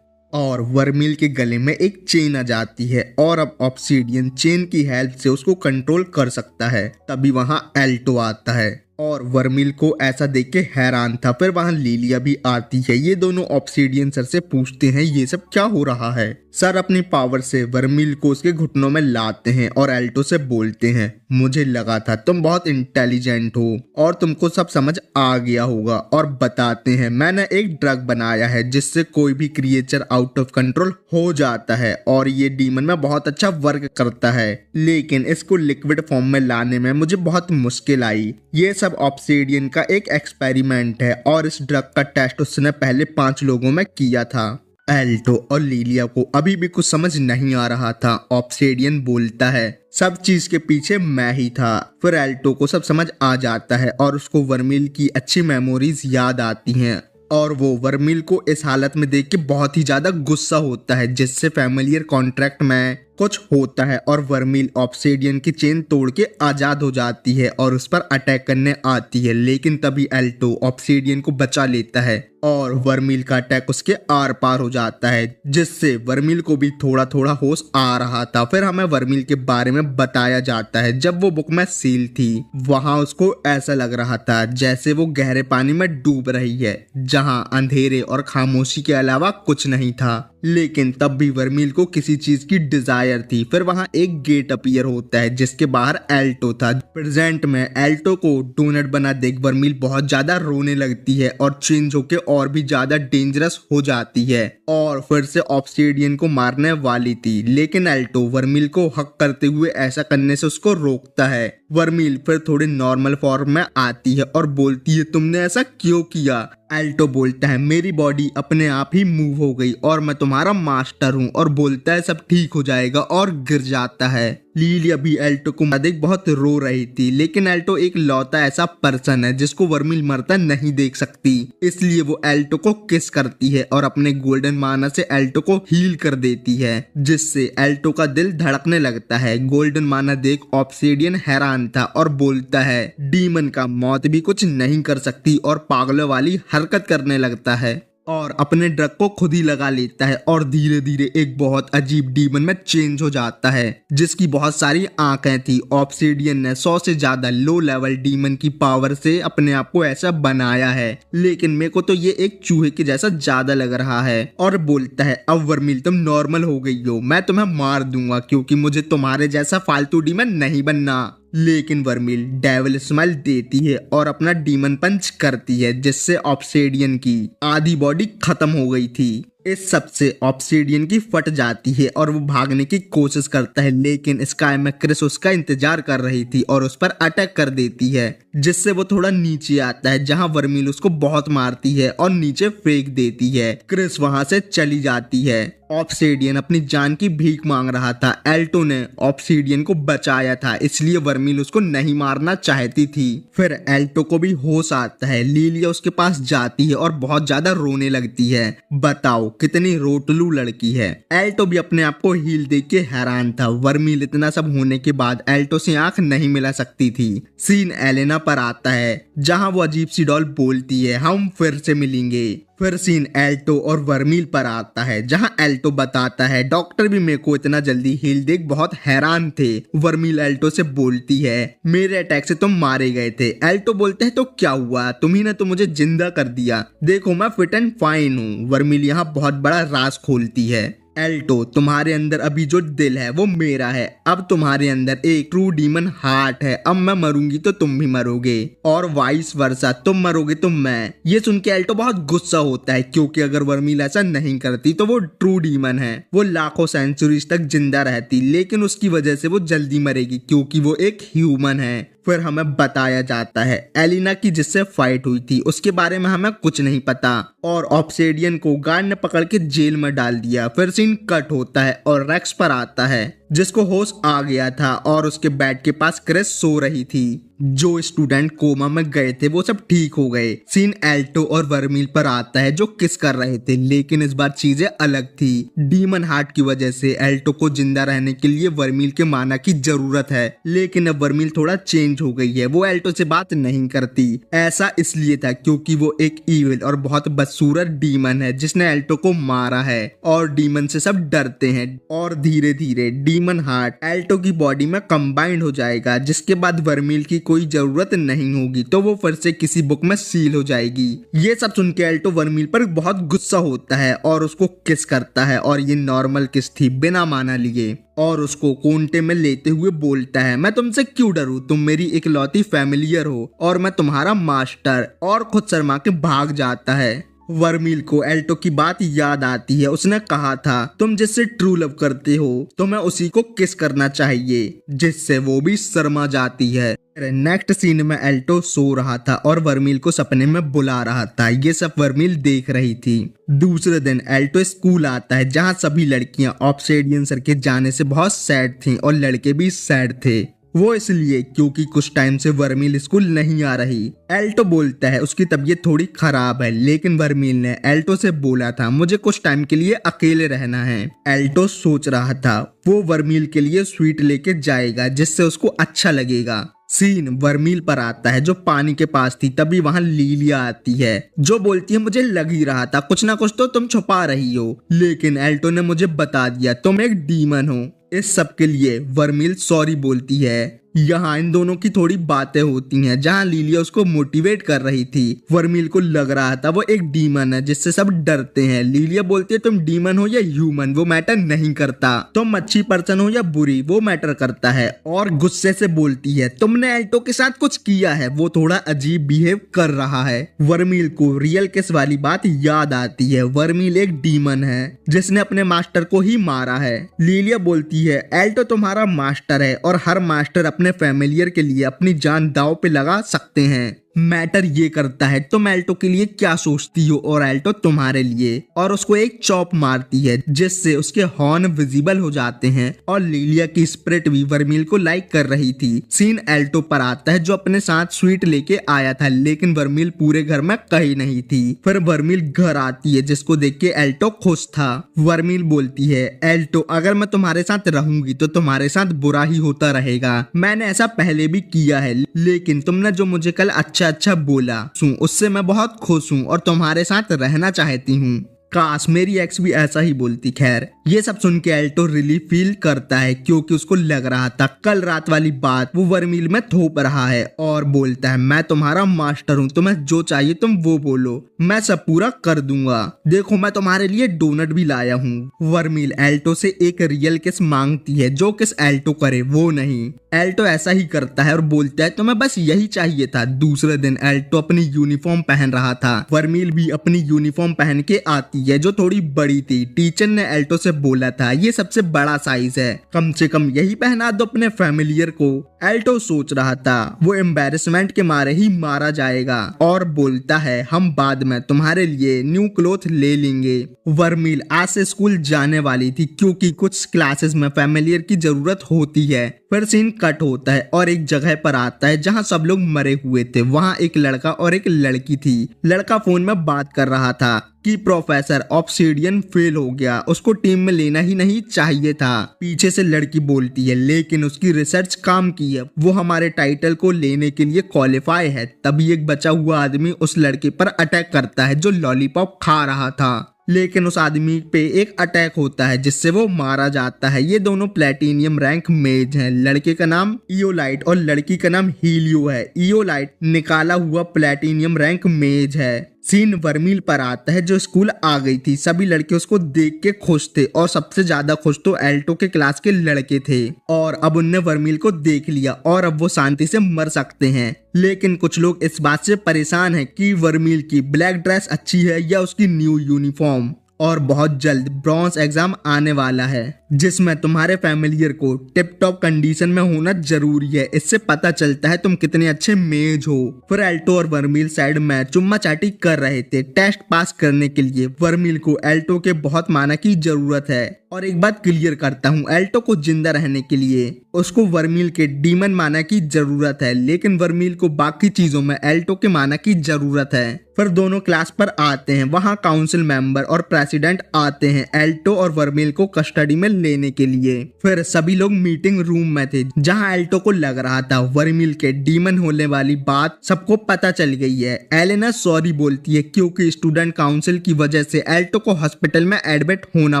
और वर्मिल के गले में एक चेन आ जाती है और अब ऑब्सिडियन चेन की हेल्प से उसको कंट्रोल कर सकता है। तभी वहां एल्टो आता है और वर्मिल को ऐसा देख के हैरान था। फिर वहां लिलिया भी आती है। ये दोनों ऑब्सिडियन सर से पूछते हैं ये सब क्या हो रहा है। सर अपनी पावर से वर्मिल को उसके घुटनों में लाते हैं और एल्टो से बोलते हैं मुझे लगा था तुम बहुत इंटेलिजेंट हो और तुमको सब समझ आ गया होगा, और बताते हैं मैंने एक ड्रग बनाया है जिससे कोई भी क्रिएचर आउट ऑफ कंट्रोल हो जाता है और ये डीमन में बहुत अच्छा वर्क करता है, लेकिन इसको लिक्विड फॉर्म में लाने में मुझे बहुत मुश्किल आई। ये सब ऑब्सिडियन का एक एक्सपेरिमेंट है और इस ड्रग का टेस्ट उसने पहले 5 लोगों में किया था। एल्टो और लिलिया को अभी भी कुछ समझ नहीं आ रहा था। ऑब्सिडियन बोलता है सब चीज के पीछे मैं ही था। फिर एल्टो को सब समझ आ जाता है और उसको वर्मिल की अच्छी मेमोरीज याद आती हैं और वो वर्मिल को इस हालत में देख के बहुत ही ज्यादा गुस्सा होता है, जिससे फैमिलियर कॉन्ट्रैक्ट में कुछ होता है और वर्मिल ऑब्सिडियन की चेन तोड़ के आजाद हो जाती है और उस पर अटैक करने आती है, लेकिन तभी एल्टो ऑब्सिडियन को बचा लेता है और वर्मिल का अटैक उसके आर पार हो जाता है, जिससे वर्मिल को भी थोड़ा थोड़ा होश आ रहा था। फिर हमें वर्मिल के बारे में बताया जाता है जब वो बुक में सील थी वहां उसको ऐसा लग रहा था जैसे वो गहरे पानी में डूब रही है जहां अंधेरे और खामोशी के अलावा कुछ नहीं था, लेकिन तब भी वर्मिल को किसी चीज की डिजायर थी। फिर वहां एक गेट अपीयर होता है जिसके बाहर एल्टो था। प्रेजेंट में एल्टो को डोनट बना देख वर्मिल बहुत ज्यादा रोने लगती है और चेंज होके और भी ज्यादा डेंजरस हो जाती है और फिर से ऑब्सिडियन को मारने वाली थी, लेकिन एल्टो वर्मिल को हक करते हुए ऐसा करने से उसको रोकता है। वर्मिल फिर थोड़ी नॉर्मल फॉर्म में आती है और बोलती है तुमने ऐसा क्यों किया। एल्टो बोलता है मेरी बॉडी अपने आप ही मूव हो गई और मैं तुम्हारा मास्टर हूँ, और बोलता है सब ठीक हो जाएगा और गिर जाता है। लीलिया भी एल्टो को देख बहुत रो रही थी, लेकिन एल्टो एक लौता ऐसा पर्सन है जिसको वर्मिल मरता नहीं देख सकती, इसलिए वो एल्टो को किस करती है और अपने गोल्डन माना से एल्टो को हील कर देती है, जिससे एल्टो का दिल धड़कने लगता है। गोल्डन माना देख ऑब्सिडियन हैरान था और बोलता है डीमन का मौत भी कुछ नहीं कर सकती और पागलों वाली हरकत करने लगता है और अपने ड्रग को खुद ही लगा लेता है और धीरे धीरे एक बहुत अजीब डीमन में चेंज हो जाता है जिसकी बहुत सारी आंखें थी। ऑब्सिडियन ने 100 से ज्यादा लो लेवल डीमन की पावर से अपने आप को ऐसा बनाया है, लेकिन मेरे को तो ये एक चूहे के जैसा ज्यादा लग रहा है और बोलता है अब वर्मिल तुम नॉर्मल हो गई हो, मैं तुम्हें मार दूंगा क्योंकि मुझे तुम्हारे जैसा फालतू डीमन नहीं बनना। लेकिन वर्मिल डेविल स्माइल देती है और अपना डीमन पंच करती है जिससे ऑब्सिडियन की आधी बॉडी खत्म हो गई थी। इस सब से ऑब्सिडियन की फट जाती है और वो भागने की कोशिश करता है, लेकिन स्काई में क्रिस उसका इंतजार कर रही थी और उस पर अटैक कर देती है जिससे वो थोड़ा नीचे आता है जहां वर्मिल उसको बहुत मारती है और नीचे फेंक देती है। क्रिस वहां से चली जाती है। ऑब्सिडियन अपनी जान की भीख मांग रहा था। एल्टो ने ऑब्सिडियन को बचाया था, इसलिए वर्मिल उसको नहीं मारना चाहती थी। फिर एल्टो को भी होश आता है। लीलिया उसके पास जाती है और बहुत ज्यादा रोने लगती है। बताओ कितनी रोटलू लड़की है। एल्टो भी अपने आप को हील देख के हैरान था। वर्मिल इतना सब होने के बाद एल्टो से आंख नहीं मिला सकती थी। सीन एलेना पर आता है जहां वो अजीब सी डॉल बोलती है हम फिर से मिलेंगे। फिर सीन एल्टो और वर्मिल पर आता है जहां एल्टो बताता है डॉक्टर भी मेरे को इतना जल्दी हील देख बहुत हैरान थे। वर्मिल एल्टो से बोलती है मेरे अटैक से तुम मारे गए थे। एल्टो बोलते हैं तो क्या हुआ, तुम्ही ने तो मुझे जिंदा कर दिया, देखो मैं फिट एंड फाइन हूँ। वर्मिल यहाँ बहुत बड़ा राज खोलती है। एल्टो तुम्हारे अंदर अभी जो दिल है वो मेरा है, अब तुम्हारे अंदर एक ट्रू डीमन हार्ट है, अब मैं मरूंगी तो तुम भी मरोगे और वाइस वर्सा, तुम मरोगे तो मैं। ये सुन के एल्टो बहुत गुस्सा होता है क्योंकि अगर वर्मिल ऐसा नहीं करती तो वो ट्रू डीमन है, वो लाखों सेंचुरीज तक जिंदा रहती, लेकिन उसकी वजह से वो जल्दी मरेगी क्योंकि वो एक ह्यूमन है। फिर हमें बताया जाता है एलिना की जिससे फाइट हुई थी उसके बारे में हमें कुछ नहीं पता और ऑब्सिडियन को गार्ड ने पकड़ के जेल में डाल दिया। फिर सीन कट होता है और रेक्स पर आता है जिसको होश आ गया था और उसके बेड के पास क्रिस सो रही थी। जो स्टूडेंट कोमा में गए थे वो सब ठीक हो गए। सीन एल्टो और वर्मिल पर आता है जो किस कर रहे थे, लेकिन इस बार चीजें अलग थी। डीमन हार्ट की वजह से एल्टो को जिंदा रहने के लिए वर्मिल के माना की जरूरत है, लेकिन अब वर्मिल थोड़ा चेंज हो गई है। वो एल्टो से बात नहीं करती। ऐसा इसलिए था क्योंकि वो एक ईविल और बहुत बदसूरत डीमन है जिसने एल्टो को मारा है और डीमन से सब डरते हैं और धीरे धीरे डीमन हार्ट एल्टो की बॉडी में कंबाइंड हो जाएगा, जिसके बाद वर्मिल की कोई जरूरत नहीं होगी तो वो फिर से किसी बुक में सील हो जाएगी। ये सब सुन के एल्टो वर्मिल पर बहुत गुस्सा होता है और उसको किस करता है और ये नॉर्मल किस थी बिना माना लिए और उसको कोंटे में लेते हुए बोलता है मैं तुमसे क्यों डरूं, तुम मेरी इकलौती फैमिलियर हो और मैं तुम्हारा मास्टर, और खुद शर्मा के भाग जाता है। वर्मिल को एल्टो की बात याद आती है। उसने कहा था तुम जिससे ट्रू लव करते हो तुम्हें उसी को किस करना चाहिए, जिससे वो भी शर्मा जाती है। नेक्स्ट सीन में एल्टो सो रहा था और वर्मिल को सपने में बुला रहा था। ये सब वर्मिल देख रही थी। दूसरे दिन एल्टो स्कूल आता है जहाँ सभी लड़कियां ऑब्सिडियन सर के जाने से बहुत सैड थीं और लड़के भी सैड थे। वो इसलिए क्योंकि कुछ टाइम से वर्मिल स्कूल नहीं आ रही। एल्टो बोलता है उसकी तबीयत थोड़ी खराब है, लेकिन वर्मिल ने एल्टो से बोला था मुझे कुछ टाइम के लिए अकेले रहना है। एल्टो सोच रहा था वो वर्मिल के लिए स्वीट लेके जाएगा जिससे उसको अच्छा लगेगा। सीन वर्मिल पर आता है जो पानी के पास थी। तभी वहाँ लीलिया आती है जो बोलती है मुझे लग ही रहा था कुछ ना कुछ तो तुम छुपा रही हो, लेकिन एल्टो ने मुझे बता दिया तुम एक डीमन हो। इस सब के लिए वर्मिल सॉरी बोलती है। यहाँ इन दोनों की थोड़ी बातें होती हैं जहाँ लीलिया उसको मोटिवेट कर रही थी। वर्मिल को लग रहा था वो एक डीमन है जिससे सब डरते हैं। लीलिया बोलती है तुम डीमन हो या ह्यूमन वो मैटर नहीं करता, तुम अच्छी पर्सन हो या बुरी वो मैटर करता है, और गुस्से से बोलती है तुमने एल्टो के साथ कुछ किया है, वो थोड़ा अजीब बिहेव कर रहा है। वर्मिल को रियल किस वाली बात याद आती है। वर्मिल एक डीमन है जिसने अपने मास्टर को ही मारा है। लीलिया बोलती है एल्टो तुम्हारा मास्टर है और हर मास्टर अपने फैमिलियर के लिए अपनी जान दांव पे लगा सकते हैं। मैटर ये करता है तुम एल्टो के लिए क्या सोचती हो और एल्टो तुम्हारे लिए, और उसको एक चॉप मारती है जिससे उसके हॉर्न विजिबल हो जाते हैं और लिलिया की स्पिरिट भी वर्मील को लाइक कर रही थी। सीन एल्टो पर आता है जो अपने साथ स्वीट लेके आया था, लेकिन वर्मील पूरे घर में कहीं नहीं थी। फिर वर्मील घर आती है जिसको देख के एल्टो खुश था। वर्मील बोलती है, एल्टो अगर मैं तुम्हारे साथ रहूंगी तो तुम्हारे साथ बुरा ही होता रहेगा। मैंने ऐसा पहले भी किया है, लेकिन तुमने जो मुझे कल अच्छा अच्छा बोला उससे मैं बहुत खुश हूँ और तुम्हारे साथ रहना चाहती हूँ। काश मेरी एक्स भी ऐसा ही बोलती। खैर ये सब सुन के एल्टो रिलीफ फील करता है क्योंकि उसको लग रहा था कल रात वाली बात वो वर्मील में थोप रहा है, और बोलता है मैं तुम्हारा मास्टर हूँ, तुम्हें जो चाहिए तुम वो बोलो, मैं सब पूरा कर दूंगा। देखो मैं तुम्हारे लिए डोनट भी लाया हूँ। वर्मील एल्टो से एक रियल किस मांगती है, जो किस एल्टो करे वो नहीं। एल्टो ऐसा ही करता है और बोलता है तुम्हें बस यही चाहिए था। दूसरे दिन एल्टो अपनी यूनिफॉर्म पहन रहा था। वर्मील भी अपनी यूनिफॉर्म पहन के आती है जो थोड़ी बड़ी थी। टीचर ने एल्टो से बोला था ये सबसे बड़ा साइज है, कम से कम यही पहना दो अपने फैमिलियर को। एल्टो सोच रहा था वो एम्बेरसमेंट के मारे ही मारा जाएगा और बोलता है हम बाद में तुम्हारे लिए न्यू क्लोथ ले लेंगे। वर्मील आज से स्कूल जाने वाली थी क्योंकि कुछ क्लासेस में फैमिलियर की जरूरत होती है। फिर सीन कट होता है और एक जगह पर आता है जहां सब लोग मरे हुए थे। वहां एक लड़का और एक लड़की थी। लड़का फोन में बात कर रहा था कि प्रोफेसर ऑब्सिडियन फेल हो गया, उसको टीम में लेना ही नहीं चाहिए था। पीछे से लड़की बोलती है लेकिन उसकी रिसर्च काम की है, वो हमारे टाइटल को लेने के लिए क्वालिफाई है। तभी एक बचा हुआ आदमी उस लड़के पर अटैक करता है जो लॉलीपॉप खा रहा था, लेकिन उस आदमी पे एक अटैक होता है जिससे वो मारा जाता है। ये दोनों प्लेटिनियम रैंक मेज हैं। लड़के का नाम इयोलाइट और लड़की का नाम हीलियो है। इयोलाइट निकाला हुआ प्लेटिनियम रैंक मेज है। सीन वर्मील पर आता है जो स्कूल आ गई थी। सभी लड़के उसको देख के खुश थे और सबसे ज्यादा खुश तो एल्टो के क्लास के लड़के थे, और अब उनने वर्मील को देख लिया और अब वो शांति से मर सकते हैं। लेकिन कुछ लोग इस बात से परेशान हैं कि वर्मील की ब्लैक ड्रेस अच्छी है या उसकी न्यू यूनिफॉर्म। और बहुत जल्द ब्रॉन्ज एग्जाम आने वाला है जिसमें तुम्हारे फैमिलियर को टिप टॉप कंडीशन में होना जरूरी है। इससे पता चलता है तुम कितने अच्छे मेज हो। फिर एल्टो और वर्मील साइड में चुम्मा चाटी कर रहे थे टेस्ट पास करने के लिए। वर्मील को एल्टो के बहुत माना की जरूरत है, और एक बात क्लियर करता हूँ, एल्टो को जिंदा रहने के लिए उसको वर्मील के डीमन माना की जरूरत है, लेकिन वर्मील को बाकी चीजों में एल्टो के माना की जरूरत है। फिर दोनों क्लास पर आते हैं। वहाँ काउंसिल मेंबर और प्रेसिडेंट आते हैं एल्टो और वर्मील को कस्टडी में लेने के लिए। फिर सभी लोग मीटिंग रूम में थे जहाँ एल्टो को लग रहा था वर्मील के डीमन होने वाली बात सबको पता चल गई है। एलेना सॉरी बोलती है क्योंकि स्टूडेंट काउंसिल की वजह से एल्टो को हॉस्पिटल में एडमिट होना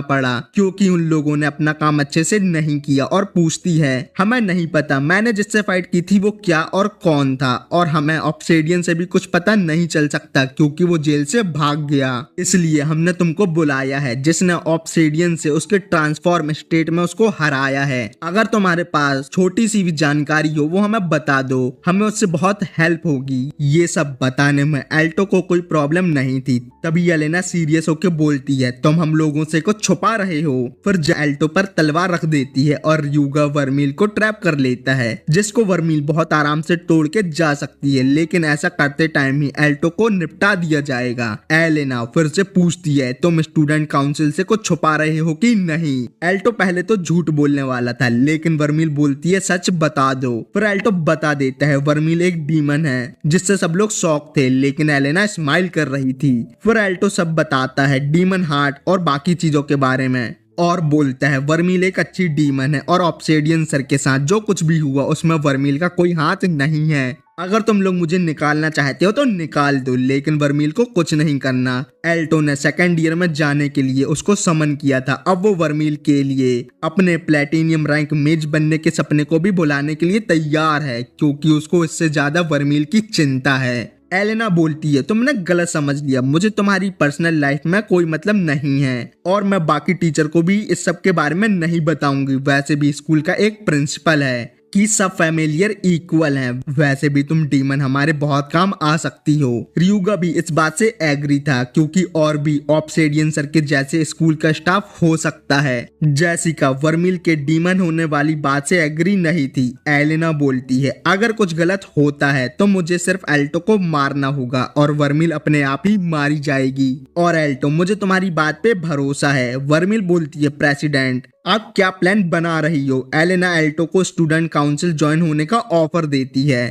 पड़ा क्योंकि उन लोगों ने अपना काम अच्छे से नहीं किया, और पूछती है हमें नहीं पता मैंने जिससे फाइट की थी वो क्या और कौन था, और हमें ऑब्सिडियन से भी कुछ पता नहीं चल सकता क्योंकि वो जेल से भाग गया। इसलिए हमने तुमको बुलाया है जिसने ऑब्सिडियन से उसके ट्रांसफॉर्म स्टेट में उसको हराया है। अगर तुम्हारे पास छोटी सी भी जानकारी हो वो हमें बता दो, हमें उससे बहुत हेल्प होगी। ये सब बताने में एल्टो को कोई प्रॉब्लम नहीं थी। तभी एलेना सीरियस होकर बोलती है तुम हम लोगों से कुछ छुपा रहे हो। फिर एल्टो पर तलवार रख देती है और यूगा वर्मील को ट्रैप कर लेता है जिसको वर्मील बहुत आराम से तोड़ के जा सकती है, लेकिन ऐसा करते टाइम ही एल्टो को निपटा दिया जाएगा। एलेना फिर से पूछती है तुम स्टूडेंट काउंसिल से कुछ छुपा रहे हो कि नहीं। एल्टो पहले तो झूठ बोलने वाला था, लेकिन वर्मील बोलती है सच बता दो। फिर एल्टो बता देता है वर्मील एक डीमन है, जिससे सब लोग शॉक थे, लेकिन एलेना स्माइल कर रही थी। फिर एल्टो सब बताता है डीमन हार्ट और बाकी चीजों के बारे में, और बोलता है वर्मील एक अच्छी डीमन है और ऑब्सिडियन सर के साथ जो कुछ भी हुआ उसमें वर्मील का कोई हाथ नहीं है। अगर तुम लोग मुझे निकालना चाहते हो तो निकाल दो, लेकिन वर्मील को कुछ नहीं करना। एल्टो ने सेकंड ईयर में जाने के लिए उसको समन किया था। अब वो वर्मील के लिए अपने प्लेटिनियम रैंक मेज बनने के सपने को भी भुलाने के लिए तैयार है क्योंकि उसको इससे ज्यादा वर्मील की चिंता है। एलेना बोलती है तुमने गलत समझ लिया, मुझे तुम्हारी पर्सनल लाइफ में कोई मतलब नहीं है और मैं बाकी टीचर को भी इस सब के बारे में नहीं बताऊंगी। वैसे भी स्कूल का एक प्रिंसिपल है। कि सब फैमिलियर इक्वल हैं, वैसे भी तुम डीमन हमारे बहुत काम आ सकती हो। रियुगा भी इस बात से एग्री था क्योंकि और भी ऑब्सिडियन सर के जैसे स्कूल का स्टाफ हो सकता है। जेसिका वर्मिल के डीमन होने वाली बात से एग्री नहीं थी। एलेना बोलती है अगर कुछ गलत होता है तो मुझे सिर्फ एल्टो को मारना होगा और वर्मिल अपने आप ही मारी जाएगी। और एल्टो मुझे तुम्हारी बात पे भरोसा है। वर्मिल बोलती है प्रेसिडेंट आप क्या प्लान बना रही हो। एलेना एल्टो को स्टूडेंट काउंसिल ज्वाइन होने का ऑफर देती है।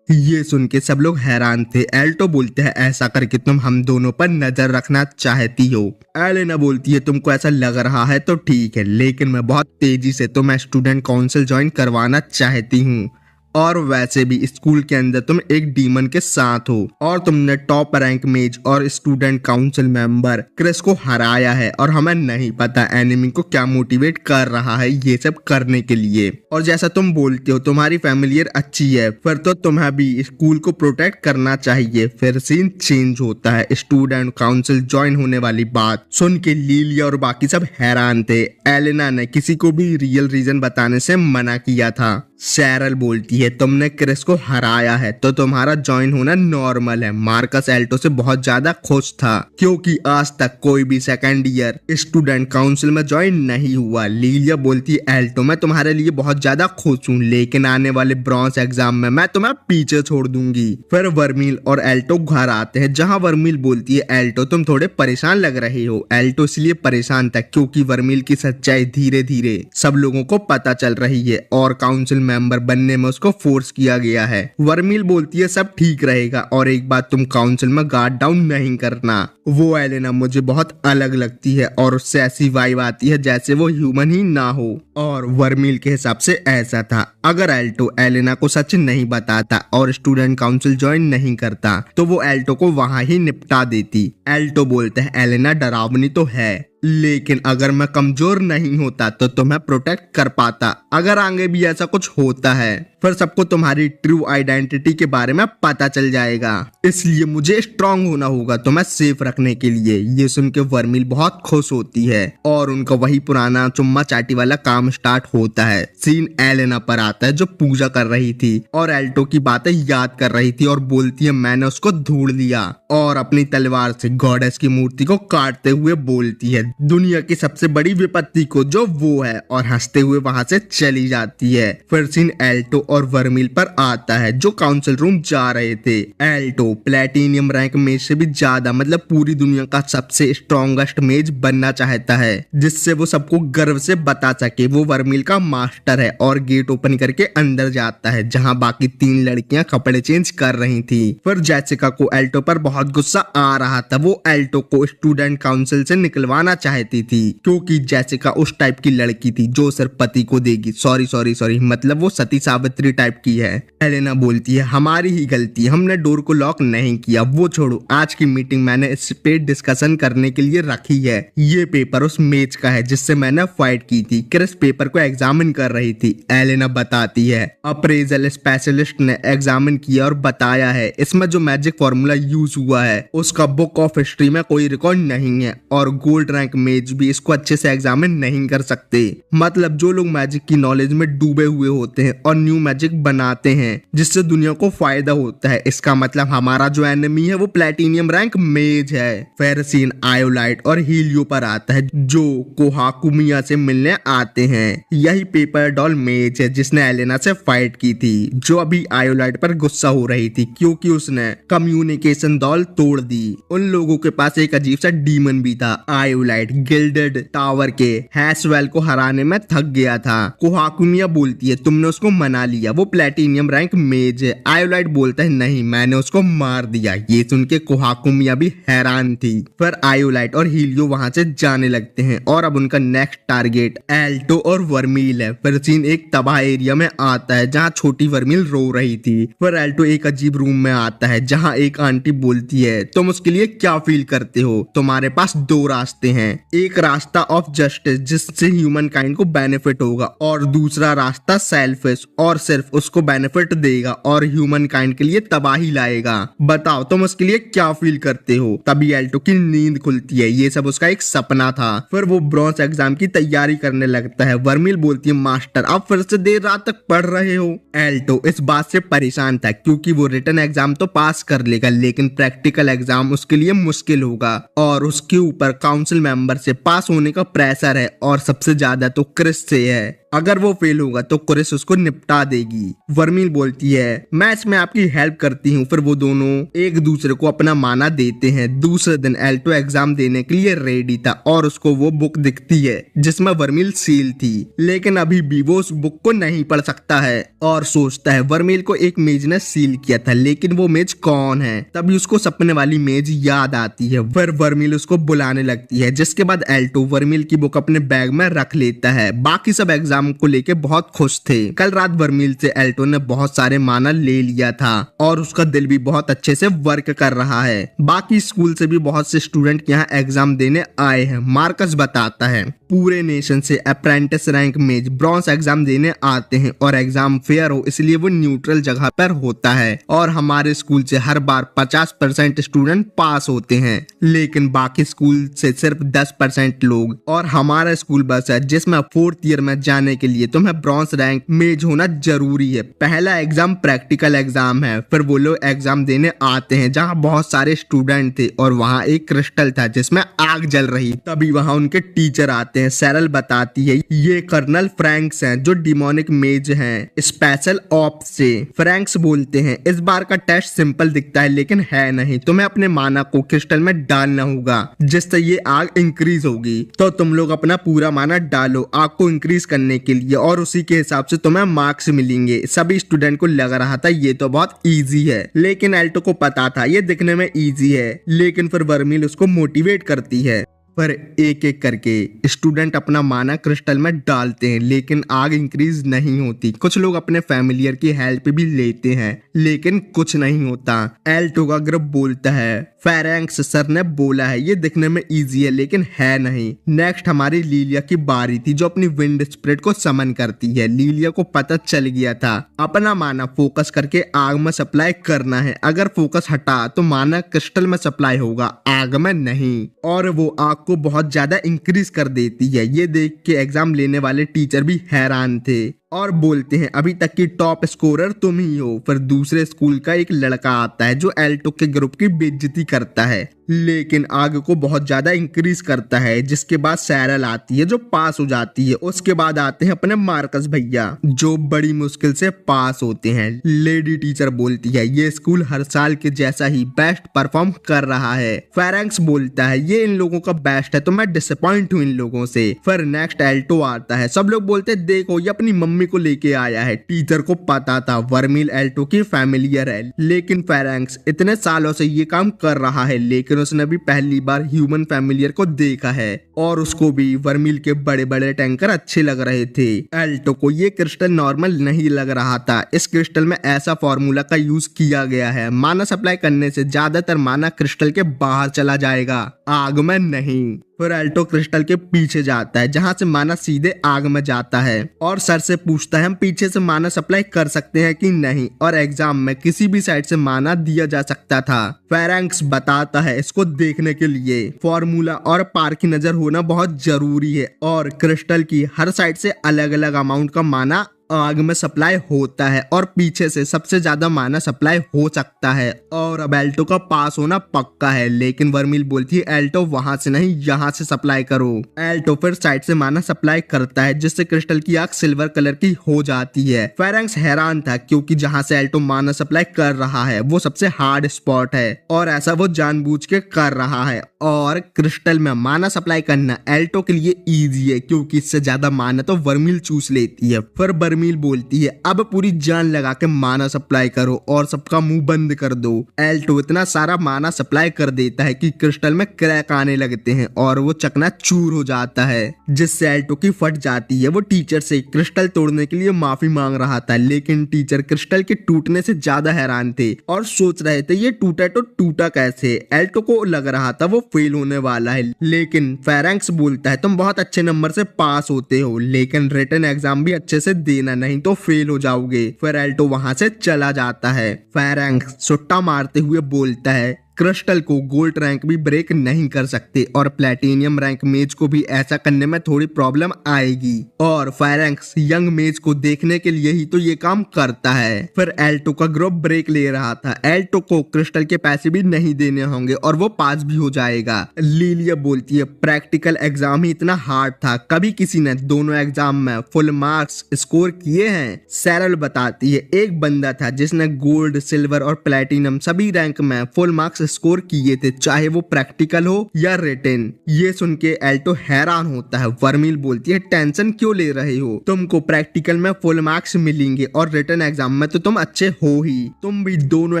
ये सुन के सब लोग हैरान थे। एल्टो बोलते हैं ऐसा करके तुम हम दोनों पर नजर रखना चाहती हो। एलेना बोलती है तुमको ऐसा लग रहा है तो ठीक है, लेकिन मैं बहुत तेजी से तुम्हें स्टूडेंट काउंसिल ज्वाइन करवाना चाहती हूँ। और वैसे भी स्कूल के अंदर तुम एक डीमन के साथ हो और तुमने टॉप रैंक मेज और स्टूडेंट काउंसिल मेंबर क्रिस को हराया है और हमें नहीं पता एनिमी को क्या मोटिवेट कर रहा है ये सब करने के लिए। और जैसा तुम बोलते हो तुम्हारी फैमिलियर अच्छी है, फिर तो तुम्हें भी स्कूल को प्रोटेक्ट करना चाहिए। फिर सीन चेंज होता है। स्टूडेंट काउंसिल ज्वाइन होने वाली बात सुन के लिलिया और बाकी सब हैरान थे। एलेना ने किसी को भी रियल रीजन बताने से मना किया था। सैरल बोलती है तुमने क्रिस को हराया है तो तुम्हारा ज्वाइन होना नॉर्मल है। मार्कस एल्टो से बहुत ज्यादा खुश था क्योंकि आज तक कोई भी सेकंड ईयर स्टूडेंट काउंसिल में ज्वाइन नहीं हुआ। लिलिया बोलती है एल्टो मैं तुम्हारे लिए बहुत ज्यादा खुश हूँ, लेकिन आने वाले ब्रॉन्ज एग्जाम में मैं तुम्हें पीछे छोड़ दूंगी। फिर वर्मिल और एल्टो घर आते हैं जहाँ वर्मिल बोलती है एल्टो तुम थोड़े परेशान लग रहे हो। एल्टो इसलिए परेशान था क्योंकि वर्मिल की सच्चाई धीरे धीरे सब लोगों को पता चल रही है और काउंसिल मेंबर बनने में उसको फोर्स किया गया है। वर्मिल बोलती है सब ठीक रहेगा और एक बात तुम काउंसिल में गार्ड डाउन नहीं करना। वो एलेना मुझे बहुत अलग लगती है और उससे ऐसी वाइब आती है जैसे वो ह्यूमन ही ना हो। और वर्मिल के हिसाब से ऐसा था अगर एल्टो एलेना को सच नहीं बताता और स्टूडेंट काउंसिल ज्वाइन नहीं करता तो वो एल्टो को वहां ही निपटा देती। एल्टो बोलते हैं एलेना डरावनी तो है, लेकिन अगर मैं कमजोर नहीं होता तो तुम्हें प्रोटेक्ट कर पाता। अगर आगे भी ऐसा कुछ होता है फिर सबको तुम्हारी ट्रू आइडेंटिटी के बारे में पता चल जाएगा, इसलिए मुझे स्ट्रांग होना होगा तुम्हें सेफ रखने के लिए। ये सुन के वर्मिल बहुत खुश होती है और उनका वही पुराना चुम्मा चाटी वाला काम स्टार्ट होता है। सीन एलेना पर आता है जो पूजा कर रही थी और एल्टो की बातें याद कर रही थी और बोलती है मैंने उसको ढूंढ लिया और अपनी तलवार से गॉडेस की मूर्ति को काटते हुए बोलती है दुनिया की सबसे बड़ी विपत्ति को जो वो है और हंसते हुए वहां से चली जाती है। फिर सीन एल्टो और वर्मिल पर आता है जो काउंसिल रूम जा रहे थे। एल्टो प्लेटिनियम रैंक मेज से भी ज्यादा मतलब पूरी दुनिया का सबसे स्ट्रॉन्गेस्ट मेज बनना चाहता है जिससे वो सबको गर्व से बता सके वो वर्मिल का मास्टर है और गेट ओपन करके अंदर जाता है जहाँ बाकी 3 लड़कियां कपड़े चेंज कर रही थी। फिर जेसिका को एल्टो पर बहुत गुस्सा आ रहा था। वो एल्टो को स्टूडेंट काउंसिल से निकलवाना चाहती थी क्योंकि जेसिका उस टाइप की लड़की थी जो सिर्फ पति को देगी। सॉरी मतलब वो सती सावित्री टाइप की है। एलेना बोलती है हमारी ही गलती, हमने डोर को लॉक नहीं किया। वो छोड़ो, आज की मीटिंग मैंने इस पे डिस्कशन करने के लिए रखी है। ये पेपर उस मेज का है जिससे मैंने फाइट की थी। क्रिस पेपर को एग्जामिन कर रही थी। एलेना बताती है अप्रेजल स्पेशलिस्ट ने एग्जामिन किया और बताया है इसमें जो मैजिक फॉर्मूला यूज हुआ है उसका बुक ऑफ हिस्ट्री में कोई रिकॉर्ड नहीं है और गोल्ड रैंक मेज भी इसको अच्छे से एग्जामिन नहीं कर सकते। मतलब जो लोग मैजिक की नॉलेज में डूबे हुए होते हैं और न्यू मैजिक बनाते हैं जिससे दुनिया को फायदा होता है, इसका मतलब हमारा जो एनिमी है वो प्लेटिनियम रैंक मेज है। फिर सीन आयोलाइट और हीलियो पर आता है जो कोहाकुमिया से मिलने आते हैं। यही पेपर डॉल मेज है जिसने एलेना से फाइट की थी जो अभी आयोलाइट पर गुस्सा हो रही थी क्योंकि उसने कम्युनिकेशन डॉल तोड़ दी। उन लोगों के पास एक अजीब सा डीमन भी था। आयोलाइट गिल्डेड टावर के हैसवेल को हराने में थक गया था। कोहाकुमिया बोलती है तुमने उसको मना लिया, वो प्लेटिनियम रैंक मेज है। आयोलाइट बोलता है नहीं मैंने उसको मार दिया। ये सुन के कोहाकुमिया भी हैरान थी। फिर आयोलाइट और हीलियो वहां से जाने लगते हैं और अब उनका नेक्स्ट टारगेट एल्टो और वर्मिल है। फिर सीन एक तबाह एरिया में आता है जहाँ छोटी वर्मिल रो रही थी। फिर एल्टो एक अजीब रूम में आता है जहाँ एक आंटी बोलती है तुम उसके लिए क्या फील करते हो, तुम्हारे पास 2 रास्ते हैं, एक रास्ता ऑफ जस्टिस जिससे ह्यूमन काइंड को बेनिफिट होगा, और दूसरा रास्ता सेल्फिश और सिर्फ उसको बेनिफिट देगा और ह्यूमन काइंड के लिए तबाही लाएगा। बताओ तुम उसके लिए क्या फील करते हो। तभी एल्टो की नींद खुलती है, ये सब उसका एक सपना था। फिर वो ब्रॉन्ज एग्जाम की तैयारी करने लगता है। वर्मिल बोलती है, मास्टर आप फिर से देर रात तक पढ़ रहे हो। एल्टो इस बात से परेशान था क्योंकि वो रिटन एग्जाम तो पास कर लेगा लेकिन प्रैक्टिकल एग्जाम उसके लिए मुश्किल होगा, और उसके ऊपर काउंसिल मेंबर से पास होने का प्रेशर है, और सबसे ज्यादा तो क्रिस से है। अगर वो फेल होगा तो क्रिस उसको निपटा देगी। वर्मिल बोलती है, मैं इसमें आपकी हेल्प करती हूँ। फिर वो दोनों एक दूसरे को अपना माना देते हैं। दूसरे दिन एल्टो एग्जाम देने के लिए रेडी था और उसको वो बुक दिखती है जिसमें वर्मिल सील थी, लेकिन अभी भी वो उस बुक को नहीं पढ़ सकता है और सोचता है वर्मिल को एक मेज ने सील किया था, लेकिन वो मेज कौन है। तभी उसको सपने वाली मेज याद आती है। फिर वर्मिल उसको बुलाने लगती है, जिसके बाद एल्टो वर्मिल की बुक अपने बैग में रख लेता है। बाकी सब एग्जाम को लेके बहुत खुश थे। कल रात वर्मिल से एल्टो ने बहुत सारे माना ले लिया था और उसका दिल भी बहुत अच्छे से वर्क कर रहा है। बाकी स्कूल से भी बहुत से स्टूडेंट यहाँ एग्जाम देने आए हैं। मार्कस बताता है पूरे नेशन से अप्रेंटिस रैंक में ब्रॉन्ज एग्जाम देने आते हैं और एग्जाम फेयर हो इसलिए वो न्यूट्रल जगह पर होता है, और हमारे स्कूल से हर बार 50% स्टूडेंट पास होते हैं, लेकिन बाकी स्कूल से सिर्फ 10% लोग। और हमारा स्कूल बस है जिसमें 4th ईयर में जाने के लिए तुम्हें ब्रॉन्ज रैंक मेज होना जरूरी है। पहला एग्जाम प्रैक्टिकल एग्जाम है। फिर वो लोग एग्जाम देने आते हैं जहाँ बहुत सारे स्टूडेंट थे और वहाँ एक क्रिस्टल था जिसमें आग जल रही। तभी वहाँ उनके टीचर आते हैं। सैरल बताती है ये कर्नल फ्रैंक्स हैं जो डिमोनिक मेज हैं स्पेशल ऑप्स से। फ्रैंक्स बोलते हैं इस बार का टेस्ट सिंपल दिखता है लेकिन है नहीं, तुम्हें अपने माना को क्रिस्टल में डालना होगा जिससे ये आग इंक्रीज होगी। तो तुम लोग अपना पूरा माना डालो आग को इंक्रीज करने के लिए और उसी के हिसाब से तुम्हें मार्क्स मिलेंगे। सभी स्टूडेंट को लग रहा था ये तो बहुत इजी है, लेकिन एल्टो को पता था ये दिखने में इजी है, लेकिन फिर वर्मिल उसको मोटिवेट करती है। पर एक एक करके स्टूडेंट अपना माना क्रिस्टल में डालते हैं लेकिन आग इंक्रीज नहीं होती। कुछ लोग अपने फैमिलियर की हेल्प भी लेते हैं लेकिन कुछ नहीं होता। एल्टो का ग्रुप बोलता है फेरेंक्स सर ने बोला है ये दिखने में इजी है लेकिन है नहीं। नेक्स्ट हमारी लीलिया की बारी थी जो अपनी विंड स्प्रिट को समन करती है। लीलिया को पता चल गया था अपना माना फोकस करके आग में सप्लाई करना है। अगर फोकस हटा तो माना क्रिस्टल में सप्लाई होगा, आग में नहीं, और वो आग को बहुत ज्यादा इंक्रीज कर देती है। ये देख के एग्जाम लेने वाले टीचर भी हैरान थे और बोलते हैं अभी तक की टॉप स्कोरर तुम ही हो। फिर दूसरे स्कूल का एक लड़का आता है जो एल्टो के ग्रुप की बेइज्जती करता है लेकिन आग को बहुत ज्यादा इंक्रीज करता है। जिसके बाद सैरल आती है जो पास हो जाती है। उसके बाद आते हैं अपने मार्कस भैया जो बड़ी मुश्किल से पास होते हैं। लेडी टीचर बोलती है ये स्कूल हर साल के जैसा ही बेस्ट परफॉर्म कर रहा है। फेरेंक्स बोलता है ये इन लोगों का बेस्ट है तो मैं डिसअपॉइंट हूँ इन लोगों से। फिर नेक्स्ट एल्टो आता है। सब लोग बोलते हैं देखो ये अपनी मम्मी को लेके आया है। टीचर को पता था वर्मिल एल्टो की फैमिलियर है, लेकिन फेरेंक्स इतने सालों से ये काम कर रहा है लेकिन उसने भी पहली बार ह्यूमन फैमिलियर को देखा है और उसको भी वर्मिल के बड़े बड़े टैंकर अच्छे लग रहे थे। एल्टो को ये क्रिस्टल नॉर्मल नहीं लग रहा था। इस क्रिस्टल में ऐसा फॉर्मूला का यूज किया गया है माना सप्लाई करने से ज्यादातर माना क्रिस्टल के बाहर चला जाएगा, आग में नहीं। फिर एल्टो क्रिस्टल के पीछे जाता है जहां से माना सीधे आग में जाता है और सर से पूछता है हम पीछे से माना सप्लाई कर सकते हैं कि नहीं, और एग्जाम में किसी भी साइड से माना दिया जा सकता था। फेरेंक्स बताता है इसको देखने के लिए फॉर्मूला और पार की नजर होना बहुत जरूरी है और क्रिस्टल की हर साइड से अलग अलग अमाउंट का माना आग में सप्लाई होता है और पीछे से सबसे ज्यादा माना सप्लाई हो सकता है। और अब एल्टो का पास होना पक्का है, लेकिन वर्मिल बोलती है एल्टो वहां से नहीं यहाँ से सप्लाई करो। एल्टो फिर साइड से माना सप्लाई करता है जिससे क्रिस्टल की आग सिल्वर कलर की हो जाती है। फेरेंक्स हैरान था क्योंकि जहाँ से एल्टो माना सप्लाई कर रहा है वो सबसे हार्ड स्पॉट है और ऐसा वो जानबूझ के कर रहा है। और क्रिस्टल में माना सप्लाई करना एल्टो के लिए इजी है क्योंकि इससे ज्यादा माना तो वर्मिल चूस लेती है। फिर वर्मील बोलती है अब पूरी जान लगा के माना सप्लाई करो और सबका मुंह बंद कर दो। एल्टो इतना सारा माना सप्लाई कर देता है कि क्रिस्टल में क्रैक आने लगते हैं और वो चकनाचूर हो जाता है, जिससे एल्टो की फट जाती है। वो टीचर से क्रिस्टल तोड़ने के लिए माफी मांग रहा था, लेकिन टीचर क्रिस्टल के टूटने से ज्यादा हैरान थे और सोच रहे थे ये टूटा तो टूटा कैसे। एल्टो को लग रहा था वो फेल होने वाला है, लेकिन फेरेंक्स बोलता है तुम बहुत अच्छे नंबर से पास होते हो, लेकिन रिटन एग्जाम भी अच्छे से देना, नहीं तो फेल हो जाओगे। फिर एल्टो वहां से चला जाता है। फेरेंक्स सुट्टा मारते हुए बोलता है क्रिस्टल को गोल्ड रैंक भी ब्रेक नहीं कर सकते और प्लेटिनियम रैंक मेज को भी ऐसा करने में थोड़ी प्रॉब्लम आएगी, और फेरेंक्स यंग मेज को देखने के लिए ही तो ये काम करता है। फिर एल्टो का ग्रुप ब्रेक ले रहा था। एल्टो को क्रिस्टल के पैसे भी नहीं देने होंगे और वो पास भी हो जाएगा। लिलिया बोलती है प्रैक्टिकल एग्जाम ही इतना हार्ड था, कभी किसी ने दोनों एग्जाम में फुल मार्क्स स्कोर किए हैं। सैरल बताती है एक बंदा था जिसने गोल्ड, सिल्वर और प्लेटिनम सभी रैंक में फुल मार्क्स स्कोर किए थे, चाहे वो प्रैक्टिकल हो या रिटन। ये सुन के एल्टो हैरान होता है। वर्मील बोलती है टेंशन क्यों ले रहे हो, तुमको प्रैक्टिकल में फुल मार्क्स मिलेंगे और रिटन एग्जाम में तो तुम अच्छे हो ही, तुम भी दोनों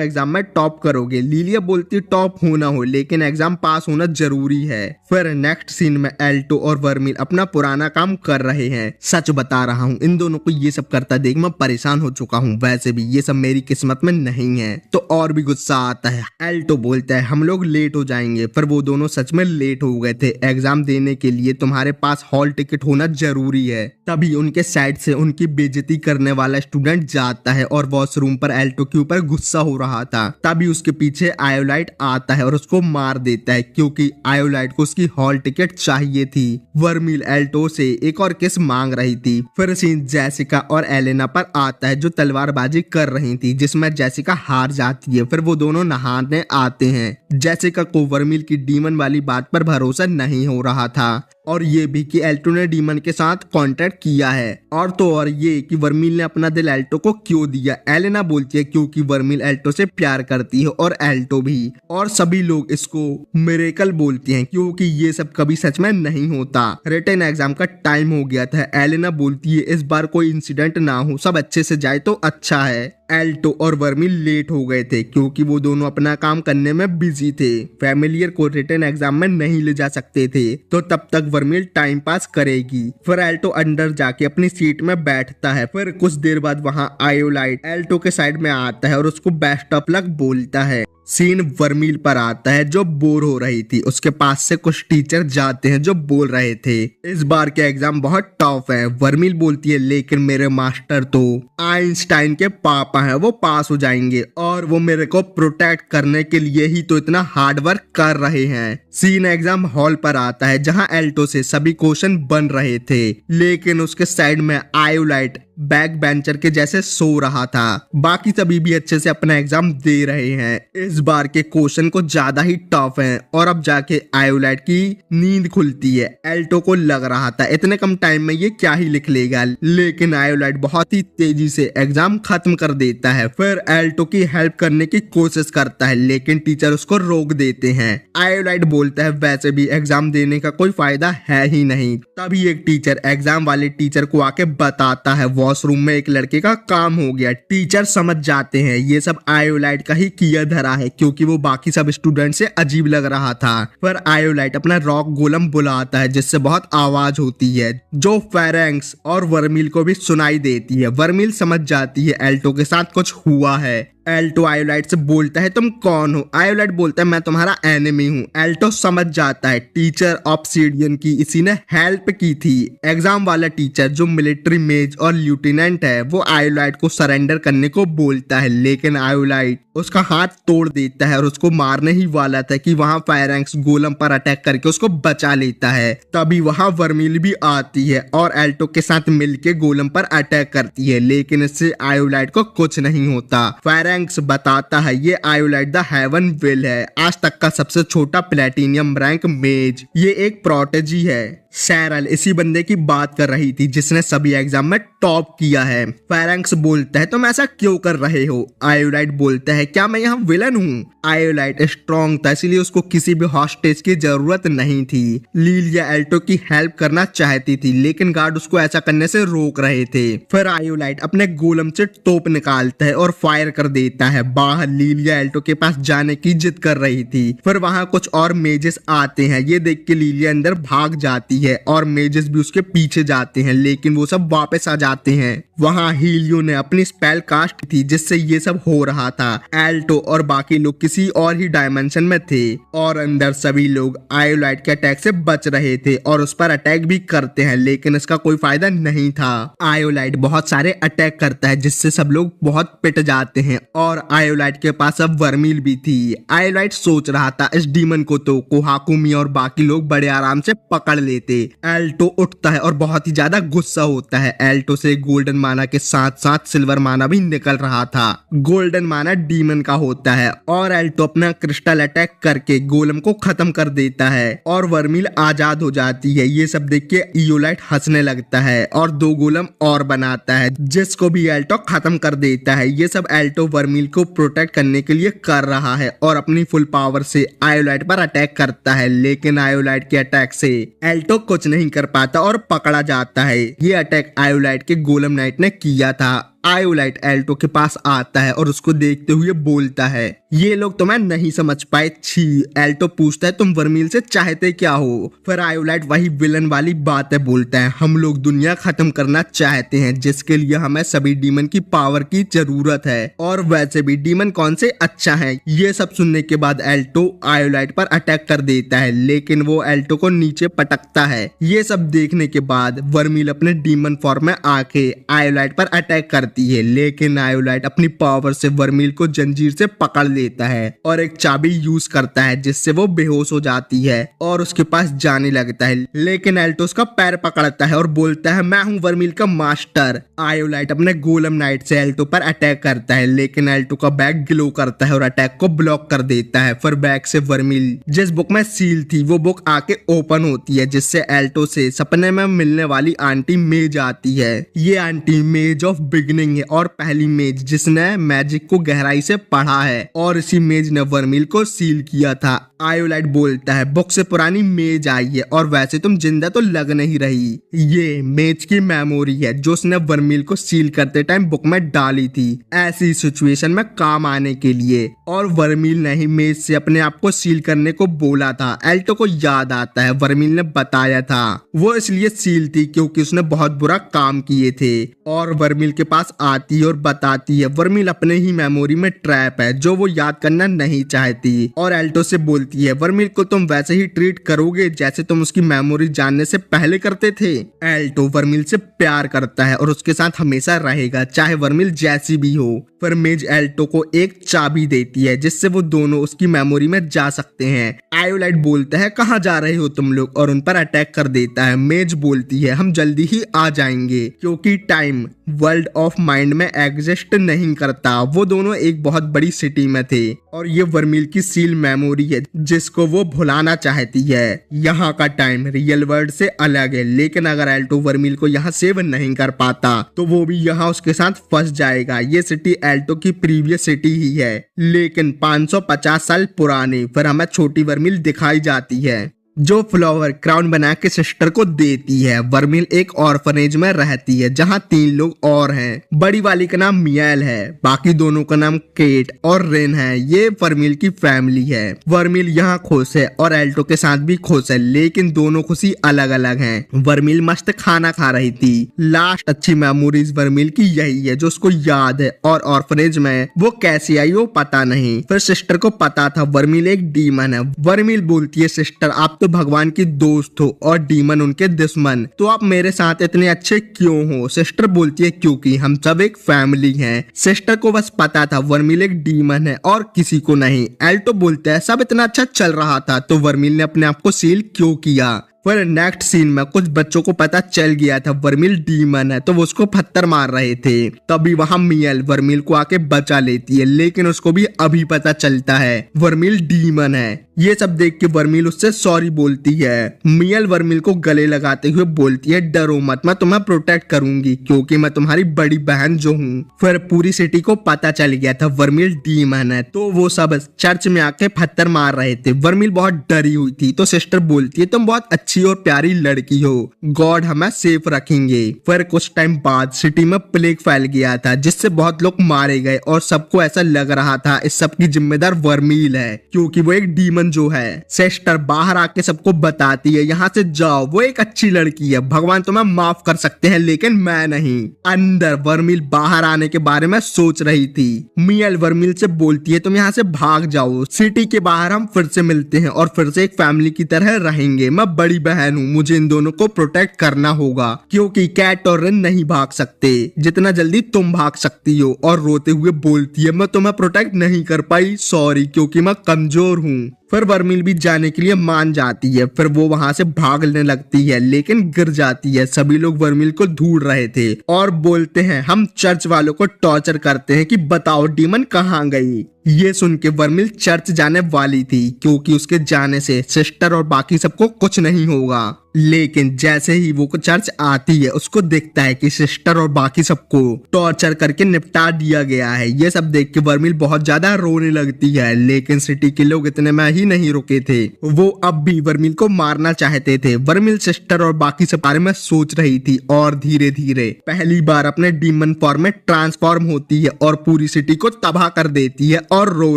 एग्जाम में टॉप करोगे। लिलिया बोलती है टॉप होना हो लेकिन एग्जाम पास होना जरूरी है। फिर नेक्स्ट सीन में एल्टो और वर्मील अपना पुराना काम कर रहे हैं। सच बता रहा हूँ इन दोनों को ये सब करता देख मैं परेशान हो चुका हूँ, वैसे भी ये सब मेरी किस्मत में नहीं है। तो और भी गुस्सा आता है। एल्टो बोलता है हम लोग लेट हो जाएंगे। पर वो दोनों सच में लेट हो गए थे। एग्जाम देने के लिए तुम्हारे पास हॉल टिकट होना जरूरी है। तभी उनके साइड से उनकी बेइज्जती करने वाला स्टूडेंट जाता है और वॉशरूम पर एल्टो के ऊपर गुस्सा हो रहा था। तभी उसके पीछे आयोलाइट आता है और उसको मार देता है क्योंकि आयोलाइट को उसकी हॉल टिकट चाहिए थी। वर्मील एल्टो से एक और किस मांग रही थी। फिर सीन जेसिका और एलेना पर आता है जो तलवारबाजी कर रही थी, जिसमें जेसिका हार जाती है। फिर वो दोनों नहाने आते हैं। जेसिका को वर्मील की डीमन वाली बात पर भरोसा नहीं हो रहा था और ये भी कि एल्टो ने डीमन के साथ कांटेक्ट किया है, और तो और ये कि वर्मील ने अपना दिल एल्टो को क्यों दिया। एलेना बोलती है क्योंकि वर्मील एल्टो से प्यार करती है और एल्टो भी, और सभी लोग इसको मिरेकल बोलते हैं क्योंकि ये सब कभी सच में नहीं होता। रिटन एग्जाम का टाइम हो गया था। एलेना बोलती है इस बार कोई इंसिडेंट ना हो, सब अच्छे से जाए तो अच्छा है। एल्टो और वर्मील लेट हो गए थे क्योंकि वो दोनों अपना काम करने में बिजी थे। फैमिलियर को रिटन एग्जाम में नहीं ले जा सकते थे, तो तब तक वर्मील टाइम पास करेगी। फिर एल्टो अंदर जाके अपनी सीट में बैठता है। फिर कुछ देर बाद वहां आयोलाइट एल्टो के साइड में आता है और उसको बेस्ट ऑफ लक बोलता है। सीन वर्मील पर आता है जो बोर हो रही थी। उसके पास से कुछ टीचर जाते हैं जो बोल रहे थे इस बार के एग्जाम बहुत टफ है। वर्मील बोलती है लेकिन मेरे मास्टर तो आइंस्टाइन के पापा हैं, वो पास हो जाएंगे और वो मेरे को प्रोटेक्ट करने के लिए ही तो इतना हार्ड वर्क कर रहे हैं। सीन एग्जाम हॉल पर आता है जहां एल्टो से सभी क्वेश्चन बन रहे थे, लेकिन उसके साइड में आयोलाइट बैक बेंचर के जैसे सो रहा था। बाकी सभी भी अच्छे से अपना एग्जाम दे रहे हैं। इस बार के क्वेश्चन को ज्यादा ही टफ है और अब जाके आयोलाइट की नींद खुलती है। एल्टो को लग रहा था इतने कम टाइम में ये क्या ही लिख लेगा, लेकिन आयोलाइट बहुत ही तेजी से एग्जाम खत्म कर देता है। फिर एल्टो की हेल्प करने की कोशिश करता है, लेकिन टीचर उसको रोक देते हैं। आयोलाइट बोलता है वैसे भी एग्जाम देने का कोई फायदा है ही नहीं। तभी एक टीचर एग्जाम वाले टीचर को आके बताता है वॉशरूम में एक लड़के का काम हो गया। टीचर समझ जाते हैं ये सब आयोलाइट का ही किया धरा है क्योंकि वो बाकी सब स्टूडेंट से अजीब लग रहा था। फिर आयोलाइट अपना रॉक गोलम बुलाता है जिससे बहुत आवाज होती है जो फेरेंक्स और वर्मील को भी सुनाई देती है। वर्मील समझ जाती है एल्टो के साथ कुछ हुआ है। एल्टो आयोलाइट से बोलता है तुम कौन हो। आयोलाइट बोलता है मैं तुम्हारा एनिमी हूँ। एल्टो समझ जाता है टीचर ऑब्सीडियन की इसी ने हेल्प की थी। एग्जाम वाला टीचर जो मिलिट्री मेज और लेफ्टिनेंट है वो आयोलाइट को सरेंडर करने को बोलता है, लेकिन आयोलाइट उसका हाथ तोड़ देता है और उसको मारने ही वाला था कि वहां फेरेंक्स गोलम पर अटैक करके उसको बचा लेता है। तभी वहां वर्मील भी आती है और एल्टो के साथ मिलके गोलम पर अटैक करती है, लेकिन इससे आयोलाइट को कुछ नहीं होता। फेरेंक्स बताता है ये आयोलाइट द हेवन विल है, आज तक का सबसे छोटा प्लेटिनियम रैंक मेज। ये एक प्रोटेजी है सैरल इसी बंदे की बात कर रही थी जिसने सभी एग्जाम में टॉप किया है। फेरेंक्स बोलता है तुम ऐसा क्यों कर रहे हो। आयोलाइट बोलता है क्या मैं यहाँ विलन हूँ। आयोलाइट स्ट्रॉन्ग था इसलिए उसको किसी भी हॉस्टेज की जरूरत नहीं थी। लीलिया एल्टो की हेल्प करना चाहती थी लेकिन गार्ड उसको ऐसा करने से रोक रहे थे। फिर आयोलाइट अपने गोलम से तोप निकालता है और फायर कर देता है। बाहर लीलिया एल्टो के पास जाने की जिद कर रही थी। फिर वहां कुछ और मेजेस आते हैं। ये देख के लीलिया अंदर भाग जाती है और मेजेस भी उसके पीछे जाते हैं लेकिन वो सब वापस आ जाते हैं। वहां हीलियो ने अपनी स्पेल कास्ट थी जिससे ये सब हो रहा था। एल्टो और बाकी लोग किसी और ही डायमेंशन में थे और अंदर सभी लोग आयोलाइट के अटैक से बच रहे थे और उस पर अटैक भी करते हैं लेकिन इसका कोई फायदा नहीं था। आयोलाइट बहुत सारे अटैक करता है जिससे सब लोग बहुत पिट जाते हैं और आयोलाइट के पास अब वर्मील भी थी। आयोलाइट सोच रहा था इस डीमन को तो कोहाकुमी और बाकी लोग बड़े आराम से पकड़ लेते। एल्टो उठता है और बहुत ही ज्यादा गुस्सा होता है। एल्टो से गोल्डन माना के साथ साथ सिल्वर माना भी निकल रहा था। गोल्डन माना डीमन का होता है और एल्टो अपना क्रिस्टल अटैक करके गोलम को खत्म कर देता है और वर्मील आजाद हो जाती है। ये सब देख के इयोलाइट हंसने लगता है और 2 गोलम और बनाता है जिसको भी एल्टो खत्म कर देता है। ये सब एल्टो वर्मील को प्रोटेक्ट करने के लिए कर रहा है और अपनी फुल पावर से आयोलाइट पर अटैक करता है लेकिन आयोलाइट के अटैक से एल्टो कुछ नहीं कर पाता और पकड़ा जाता है। ये अटैक आयोलाइट के गोलम नाइट ने किया था। आयोलाइट एल्टो के पास आता है और उसको देखते हुए बोलता है ये लोग तो मैं नहीं समझ पाए छी। एल्टो पूछता है तुम वर्मील से चाहते क्या हो। फिर आयोलाइट वही विलन वाली बातें बोलता है हम लोग दुनिया खत्म करना चाहते हैं जिसके लिए हमें सभी डीमन की पावर की जरूरत है और वैसे भी डीमन कौन से अच्छा है। ये सब सुनने के बाद एल्टो आयोलाइट पर अटैक कर देता है लेकिन वो एल्टो को नीचे पटकता है। ये सब देखने के बाद वर्मील अपने डीमन फॉर्म में आके आयोलाइट पर अटैक करती है लेकिन आयोलाइट अपनी पावर से वर्मील को जंजीर से पकड़ लेता है और एक चाबी यूज करता है जिससे वो बेहोश हो जाती है और उसके पास जाने लगता है लेकिन एल्टो उसका पैर पकड़ता है और बोलता है मैं हूँ वर्मील का मास्टर। आयोलाइट अपने गोलम नाइट से एल्टो पर अटैक करता है लेकिन एल्टो का बैग ग्लो करता है और अटैक को ब्लॉक कर देता है। फिर बैग से वर्मील जिस बुक में सील थी वो बुक आके ओपन होती है जिससे एल्टो से सपने में मिलने वाली आंटी मेज आती है। ये आंटी मेज ऑफ बिगिनिंग है और पहली मेज जिसने मैजिक को गहराई से पढ़ा है और इसी मेज ने वर्मील को सील किया था। आयोलाइट बोलता है बुक से पुरानी मेज आई है और वैसे तुम जिंदा तो लग नहीं रही। ये मेज की मेमोरी है जो उसने वर्मील को सील करते टाइम बुक में डाली थी ऐसी सिचुएशन में काम आने के लिए और वर्मील ने ही मेज से अपने आप को सील करने को बोला था। एल्टो को याद आता है वर्मील ने बताया था वो इसलिए सील थी क्योंकि उसने बहुत बुरा काम किए थे और वर्मील के पास आती है और बताती है वर्मील अपने ही मेमोरी में ट्रैप है जो वो याद करना नहीं चाहती और एल्टो से बोलती है वर्मील को तुम वैसे ही ट्रीट करोगे जैसे तुम उसकी मेमोरी जानने से पहले करते थे। एल्टो वर्मील से प्यार करता है और उसके साथ हमेशा रहेगा चाहे वर्मील जैसी भी हो। फिर मेज एल्टो को एक चाबी देती है जिससे वो दोनों उसकी मेमोरी में जा सकते हैं। आयोलाइट बोलता है कहाँ जा रहे हो तुम लोग और उन पर अटैक कर देता है। मेज बोलती है हम जल्दी ही आ जाएंगे क्योंकि टाइम वर्ल्ड ऑफ माइंड में एग्जिस्ट नहीं करता। वो दोनों एक बहुत बड़ी सिटी में थे और ये वर्मील की सील मेमोरी है जिसको वो भुलाना चाहती है। यहाँ का टाइम रियल वर्ल्ड से अलग है लेकिन अगर एल्टो वर्मील को यहाँ सेव नहीं कर पाता तो वो भी यहाँ उसके साथ फंस जाएगा। ये सिटी एल्टो की प्रीवियस सिटी ही है लेकिन 550 साल पुरानी। फिर हमें छोटी वर्मील दिखाई जाती है जो फ्लावर क्राउन बना के सिस्टर को देती है। वर्मील एक ऑर्फनेज में रहती है जहाँ 3 लोग और हैं। बड़ी वाली का नाम मियाल है बाकी दोनों का नाम केट और रेन है। ये वर्मील की फैमिली है। वर्मील यहाँ खुश है और एल्टो के साथ भी खुश है लेकिन दोनों खुशी अलग अलग हैं। वर्मील मस्त खाना खा रही थी। लास्ट अच्छी मेमोरीज वर्मील की यही है जो उसको याद है और ऑर्फनेज में वो कैसे आई वो पता नहीं। फिर सिस्टर को पता था वर्मील एक डीमन है। वर्मील बोलती है सिस्टर आप तो भगवान की दोस्त हो और डीमन उनके दुश्मन, तो आप मेरे साथ इतने अच्छे क्यों हो। सिस्टर बोलती है क्योंकि हम सब एक फैमिली हैं। सिस्टर को बस पता था वर्मील एक डीमन है और किसी को नहीं। एल्टो बोलता है सब इतना अच्छा चल रहा था तो वर्मील ने अपने आप को सील क्यों किया। फिर नेक्स्ट सीन में कुछ बच्चों को पता चल गया था वर्मील डीमन है तो वो उसको पत्थर मार रहे थे। तभी वहां मियाल वर्मील को आके बचा लेती है लेकिन उसको भी अभी पता चलता है वर्मील डीमन है। ये सब देख के वर्मिल उससे सॉरी बोलती है। मियल वर्मिल को गले लगाते हुए बोलती है डरो मत, मैं तुम्हें प्रोटेक्ट करूंगी क्योंकि मैं तुम्हारी बड़ी बहन जो हूँ। फिर पूरी सिटी को पता चल गया था वर्मिल डीमन है, तो वो सब चर्च में आके पत्थर मार रहे थे। वर्मिल बहुत डरी हुई थी तो सिस्टर बोलती है तुम बहुत अच्छी और प्यारी लड़की हो, गॉड हमें सेफ रखेंगे। फिर कुछ टाइम बाद सिटी में प्लेग फैल गया था जिससे बहुत लोग मारे गए और सबको ऐसा लग रहा था इस सब की जिम्मेदार वर्मिल है क्योंकि वो एक डीमन जो है। सिस्टर बाहर आके सबको बताती है यहाँ से जाओ, वो एक अच्छी लड़की है, भगवान तुम्हें माफ कर सकते हैं लेकिन मैं नहीं। अंदर वर्मिल बाहर आने के बारे में सोच रही थी। मियल वर्मिल से बोलती है तुम यहाँ से भाग जाओ, सिटी के बाहर हम फिर से मिलते हैं और फिर से एक फैमिली की तरह रहेंगे। मैं बड़ी बहन हूँ, मुझे इन दोनों को प्रोटेक्ट करना होगा क्योंकि कैट और रेन नहीं भाग सकते जितना जल्दी तुम भाग सकती हो। और रोते हुए बोलती है मैं तुम्हें प्रोटेक्ट नहीं कर पाई, सॉरी क्योंकि मैं कमजोर हूँ। फिर वर्मिल भी जाने के लिए मान जाती है। फिर वो वहां से भागने लगती है लेकिन गिर जाती है। सभी लोग वर्मिल को ढूंढ रहे थे और बोलते हैं हम चर्च वालों को टॉर्चर करते हैं कि बताओ डीमन कहाँ गई। ये सुन के वर्मिल चर्च जाने वाली थी क्योंकि उसके जाने से सिस्टर और बाकी सबको कुछ नहीं होगा। लेकिन जैसे ही वो चर्च आती है उसको दिखता है कि सिस्टर और बाकी सबको टॉर्चर करके निपटा दिया गया है। ये सब देख के वर्मिल बहुत ज्यादा रोने लगती है लेकिन सिटी के लोग इतने में ही नहीं रुके थे, वो अब भी वर्मिल को मारना चाहते थे। वर्मिल सिस्टर और बाकी सब बारे में सोच रही थी और धीरे धीरे पहली बार अपने डीमन फॉर्म में ट्रांसफॉर्म होती है और पूरी सिटी को तबाह कर देती है और रो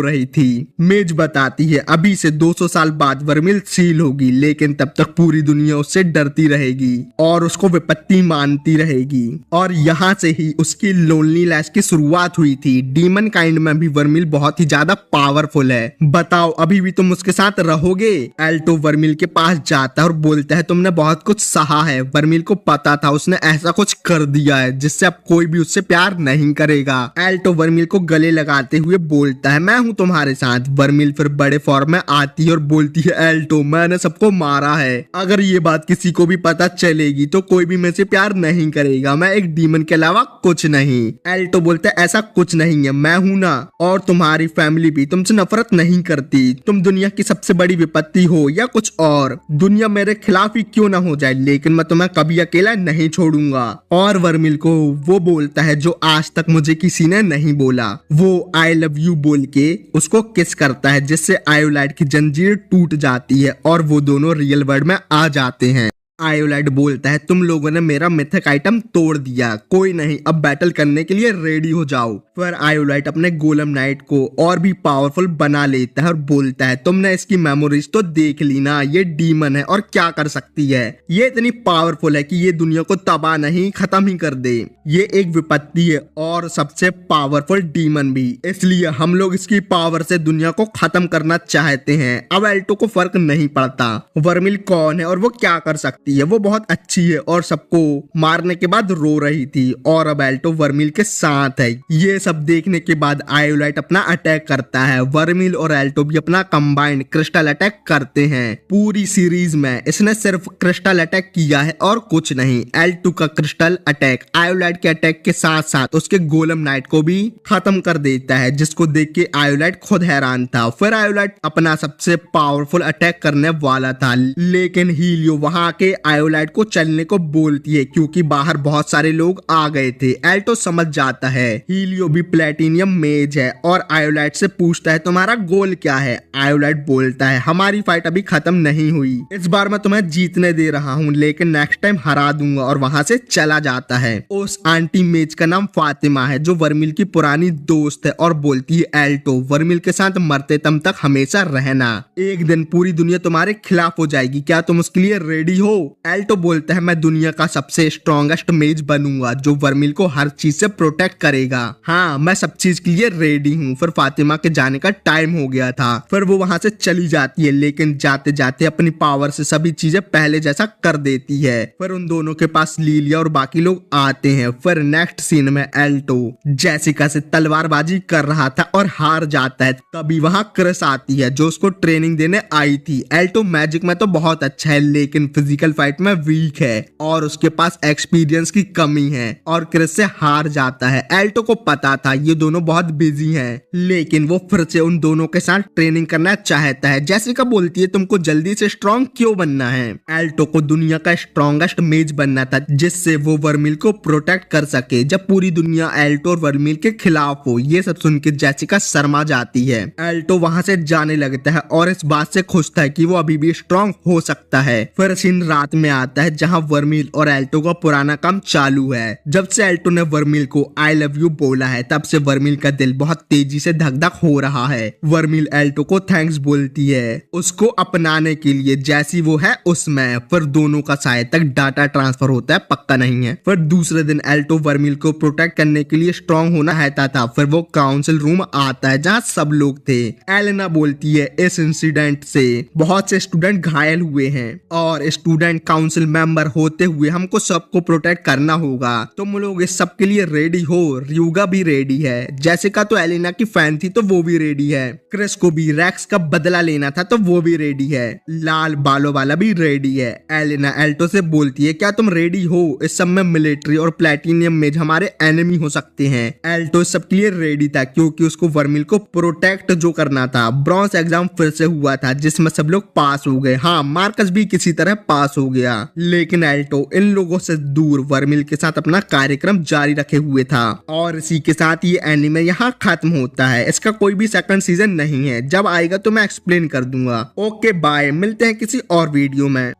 रही थी। मेज बताती है अभी से 200 साल बाद वर्मिल सील होगी लेकिन तब तक पूरी दुनिया उससे डरती रहेगी और उसको विपत्ति मानती रहेगी। और यहाँ से ही उसकी लोनली लाइफ की शुरुआत हुई थी। डीमन काइंड में भी वर्मिल बहुत ही ज्यादा पावरफुल है, बताओ अभी भी तुम उसके साथ रहोगे। एल्टो वर्मिल के पास जाता है और बोलता है तुमने बहुत कुछ सहा है। वर्मिल को पता था उसने ऐसा कुछ कर दिया है जिससे अब कोई भी उससे प्यार नहीं करेगा। एल्टो वर्मिल को गले लगाते हुए बोलता है मैं हूँ तुम्हारे साथ। वर्मिल फिर बड़े फॉर्म में आती है और बोलती है एल्टो मैंने सबको मारा है, अगर ये बात किसी को भी पता चलेगी तो कोई भी मेरे से प्यार नहीं करेगा, मैं एक डीमन के अलावा कुछ नहीं। एल्टो बोलता है ऐसा कुछ नहीं है, मैं हूं ना, और तुम्हारी फैमिली भी तुमसे नफरत नहीं करती। तुम दुनिया की सबसे बड़ी विपत्ति हो या कुछ और, दुनिया मेरे खिलाफ ही क्यों ना हो जाए लेकिन मैं तुम्हें कभी अकेला नहीं छोड़ूंगा। और वर्मिल को वो बोलता है जो आज तक मुझे किसी ने नहीं बोला। वो आई लव यू बोल के उसको किस करता है जिससे आयोलाइट की जंजीर टूट जाती है और वो दोनों रियल वर्ल्ड में आ जाते हैं। आयोलाइट बोलता है तुम लोगों ने मेरा मिथिक आइटम तोड़ दिया, कोई नहीं अब बैटल करने के लिए रेडी हो जाओ। फिर आयोलाइट अपने गोलम नाइट को और भी पावरफुल बना लेता है और बोलता है तुमने इसकी मेमोरीज तो देख ली ना, ये डीमन है और क्या कर सकती है, ये इतनी पावरफुल है कि ये दुनिया को तबाह नहीं खत्म ही कर दे। ये एक विपत्ति है और सबसे पावरफुल डीमन भी, इसलिए हम लोग इसकी पावर से दुनिया को खत्म करना चाहते हैं। अब एल्टो को फर्क नहीं पड़ता वर्मिल कौन है और वो क्या कर सकती है, वो बहुत अच्छी है और सबको मारने के बाद रो रही थी और अब एल्टो वर्मिल के साथ है। ये सब देखने के बाद आयोलाइट अपना अटैक करता है। वर्मिल और एल्टो भी अपना कंबाइंड क्रिस्टल अटैक करते हैं। पूरी सीरीज में इसने सिर्फ क्रिस्टल अटैक किया है और कुछ नहीं। एल्टो का क्रिस्टल अटैक आयोलाइट के अटैक के साथ साथ उसके गोलम नाइट को भी खत्म कर देता है, जिसको देख के आयोलाइट खुद हैरान था। फिर आयोलाइट अपना सबसे पावरफुल अटैक करने वाला था लेकिन हीलियो वहां के आयोलाइट को चलने को बोलती है क्योंकि बाहर बहुत सारे लोग आ गए थे। एल्टो समझ जाता है हीलियो भी प्लेटिनियम मेज है और आयोलाइट से पूछता है तुम्हारा गोल क्या है। आयोलाइट बोलता है हमारी फाइट अभी खत्म नहीं हुई, इस बार मैं तुम्हें जीतने दे रहा हूँ लेकिन नेक्स्ट टाइम हरा दूंगा, और वहां से चला जाता है। उस आंटी मेज का नाम फातिमा है जो वर्मिल की पुरानी दोस्त है और बोलती है एल्टो वर्मिल के साथ मरते दम तक हमेशा रहना, एक दिन पूरी दुनिया तुम्हारे खिलाफ हो जाएगी, क्या तुम उसके लिए रेडी हो। एल्टो बोलता है मैं दुनिया का सबसे स्ट्रॉन्गेस्ट मेज बनूंगा जो वर्मिल को हर चीज से प्रोटेक्ट करेगा, हाँ मैं सब चीज के लिए रेडी हूँ। फिर फातिमा के जाने का टाइम हो गया था, फिर वो वहां से चली जाती है लेकिन जाते जाते अपनी पावर से सभी चीजें पहले जैसा कर देती है। फिर उन दोनों के पास लीलिया और बाकी लोग आते हैं। फिर नेक्स्ट सीन में एल्टो जेसिका से तलवारबाजी कर रहा था और हार जाता है। तभी वहां क्रिस आती है जो उसको ट्रेनिंग देने आई थी। एल्टो मैजिक में तो बहुत अच्छा है लेकिन फिजिकल फिजिकल फाइट में वीक है और उसके पास एक्सपीरियंस की कमी है और क्रिस से हार जाता है। एल्टो को पता था ये दोनों बहुत बिजी हैं, लेकिन वो फिर से उन दोनों के साथ ट्रेनिंग करना चाहता है। जेसिका बोलती है तुमको जल्दी से स्ट्रॉन्ग क्यों बनना है। एल्टो को दुनिया का स्ट्रॉन्गेस्ट मेज बनना था जिससे वो वर्मिल को प्रोटेक्ट कर सके जब पूरी दुनिया एल्टो और वर्मिल के खिलाफ हो। ये सब सुन के जेसिका शर्मा जाती है। एल्टो वहां से जाने लगता है और इस बात से खुश था कि वो अभी भी स्ट्रॉन्ग हो सकता है। फिर सीन रात में आता है जहां वर्मिल और एल्टो का पुराना काम चालू है। जब से एल्टो ने वर्मिल को आई लव यू बोला है तब से वर्मिल का दिल बहुत तेजी से धक धक हो रहा है। वर्मिल एल्टो को थैंक्स बोलती है उसको अपनाने के लिए जैसी वो है उसमें। फिर दोनों का शायद तक डाटा ट्रांसफर होता है, पक्का नहीं है। फिर दूसरे दिन एल्टो वर्मिल को प्रोटेक्ट करने के लिए स्ट्रॉन्ग होना रहता था। फिर वो काउंसिल रूम आता है जहाँ सब लोग थे। एलेना बोलती है इस इंसिडेंट से बहुत से स्टूडेंट घायल हुए हैं और स्टूडेंट काउंसिल मेंबर होते हुए हमको सबको प्रोटेक्ट करना होगा। तुम लोग इस सब के लिए रेडी हो? रियूगा भी रेडी है। जेसिका तो एलेना की फैन थी तो वो भी रेडी है। क्रिस को भी रैक्स का बदला लेना था तो वो भी रेडी है। लाल बालों वाला भी रेडी है। एलेना एल्टो से बोलती है क्या तुम रेडी हो? इस सब में मिलिट्री और प्लेटिनियम मेज हमारे एनिमी हो सकते हैं। एल्टो इस सब के लिए रेडी था क्योंकि उसको वर्मिल को प्रोटेक्ट जो करना था। ब्रॉन्ज एग्जाम फिर से हुआ था जिसमें सब लोग पास हो गए। हाँ, मार्कस भी किसी तरह पास हो गया, लेकिन एल्टो इन लोगों से दूर वर्मिल के साथ अपना कार्यक्रम जारी रखे हुए था। और इसी के साथ ये एनीमे यहाँ खत्म होता है। इसका कोई भी सेकंड सीजन नहीं है। जब आएगा तो मैं एक्सप्लेन कर दूंगा। ओके बाय, मिलते हैं किसी और वीडियो में।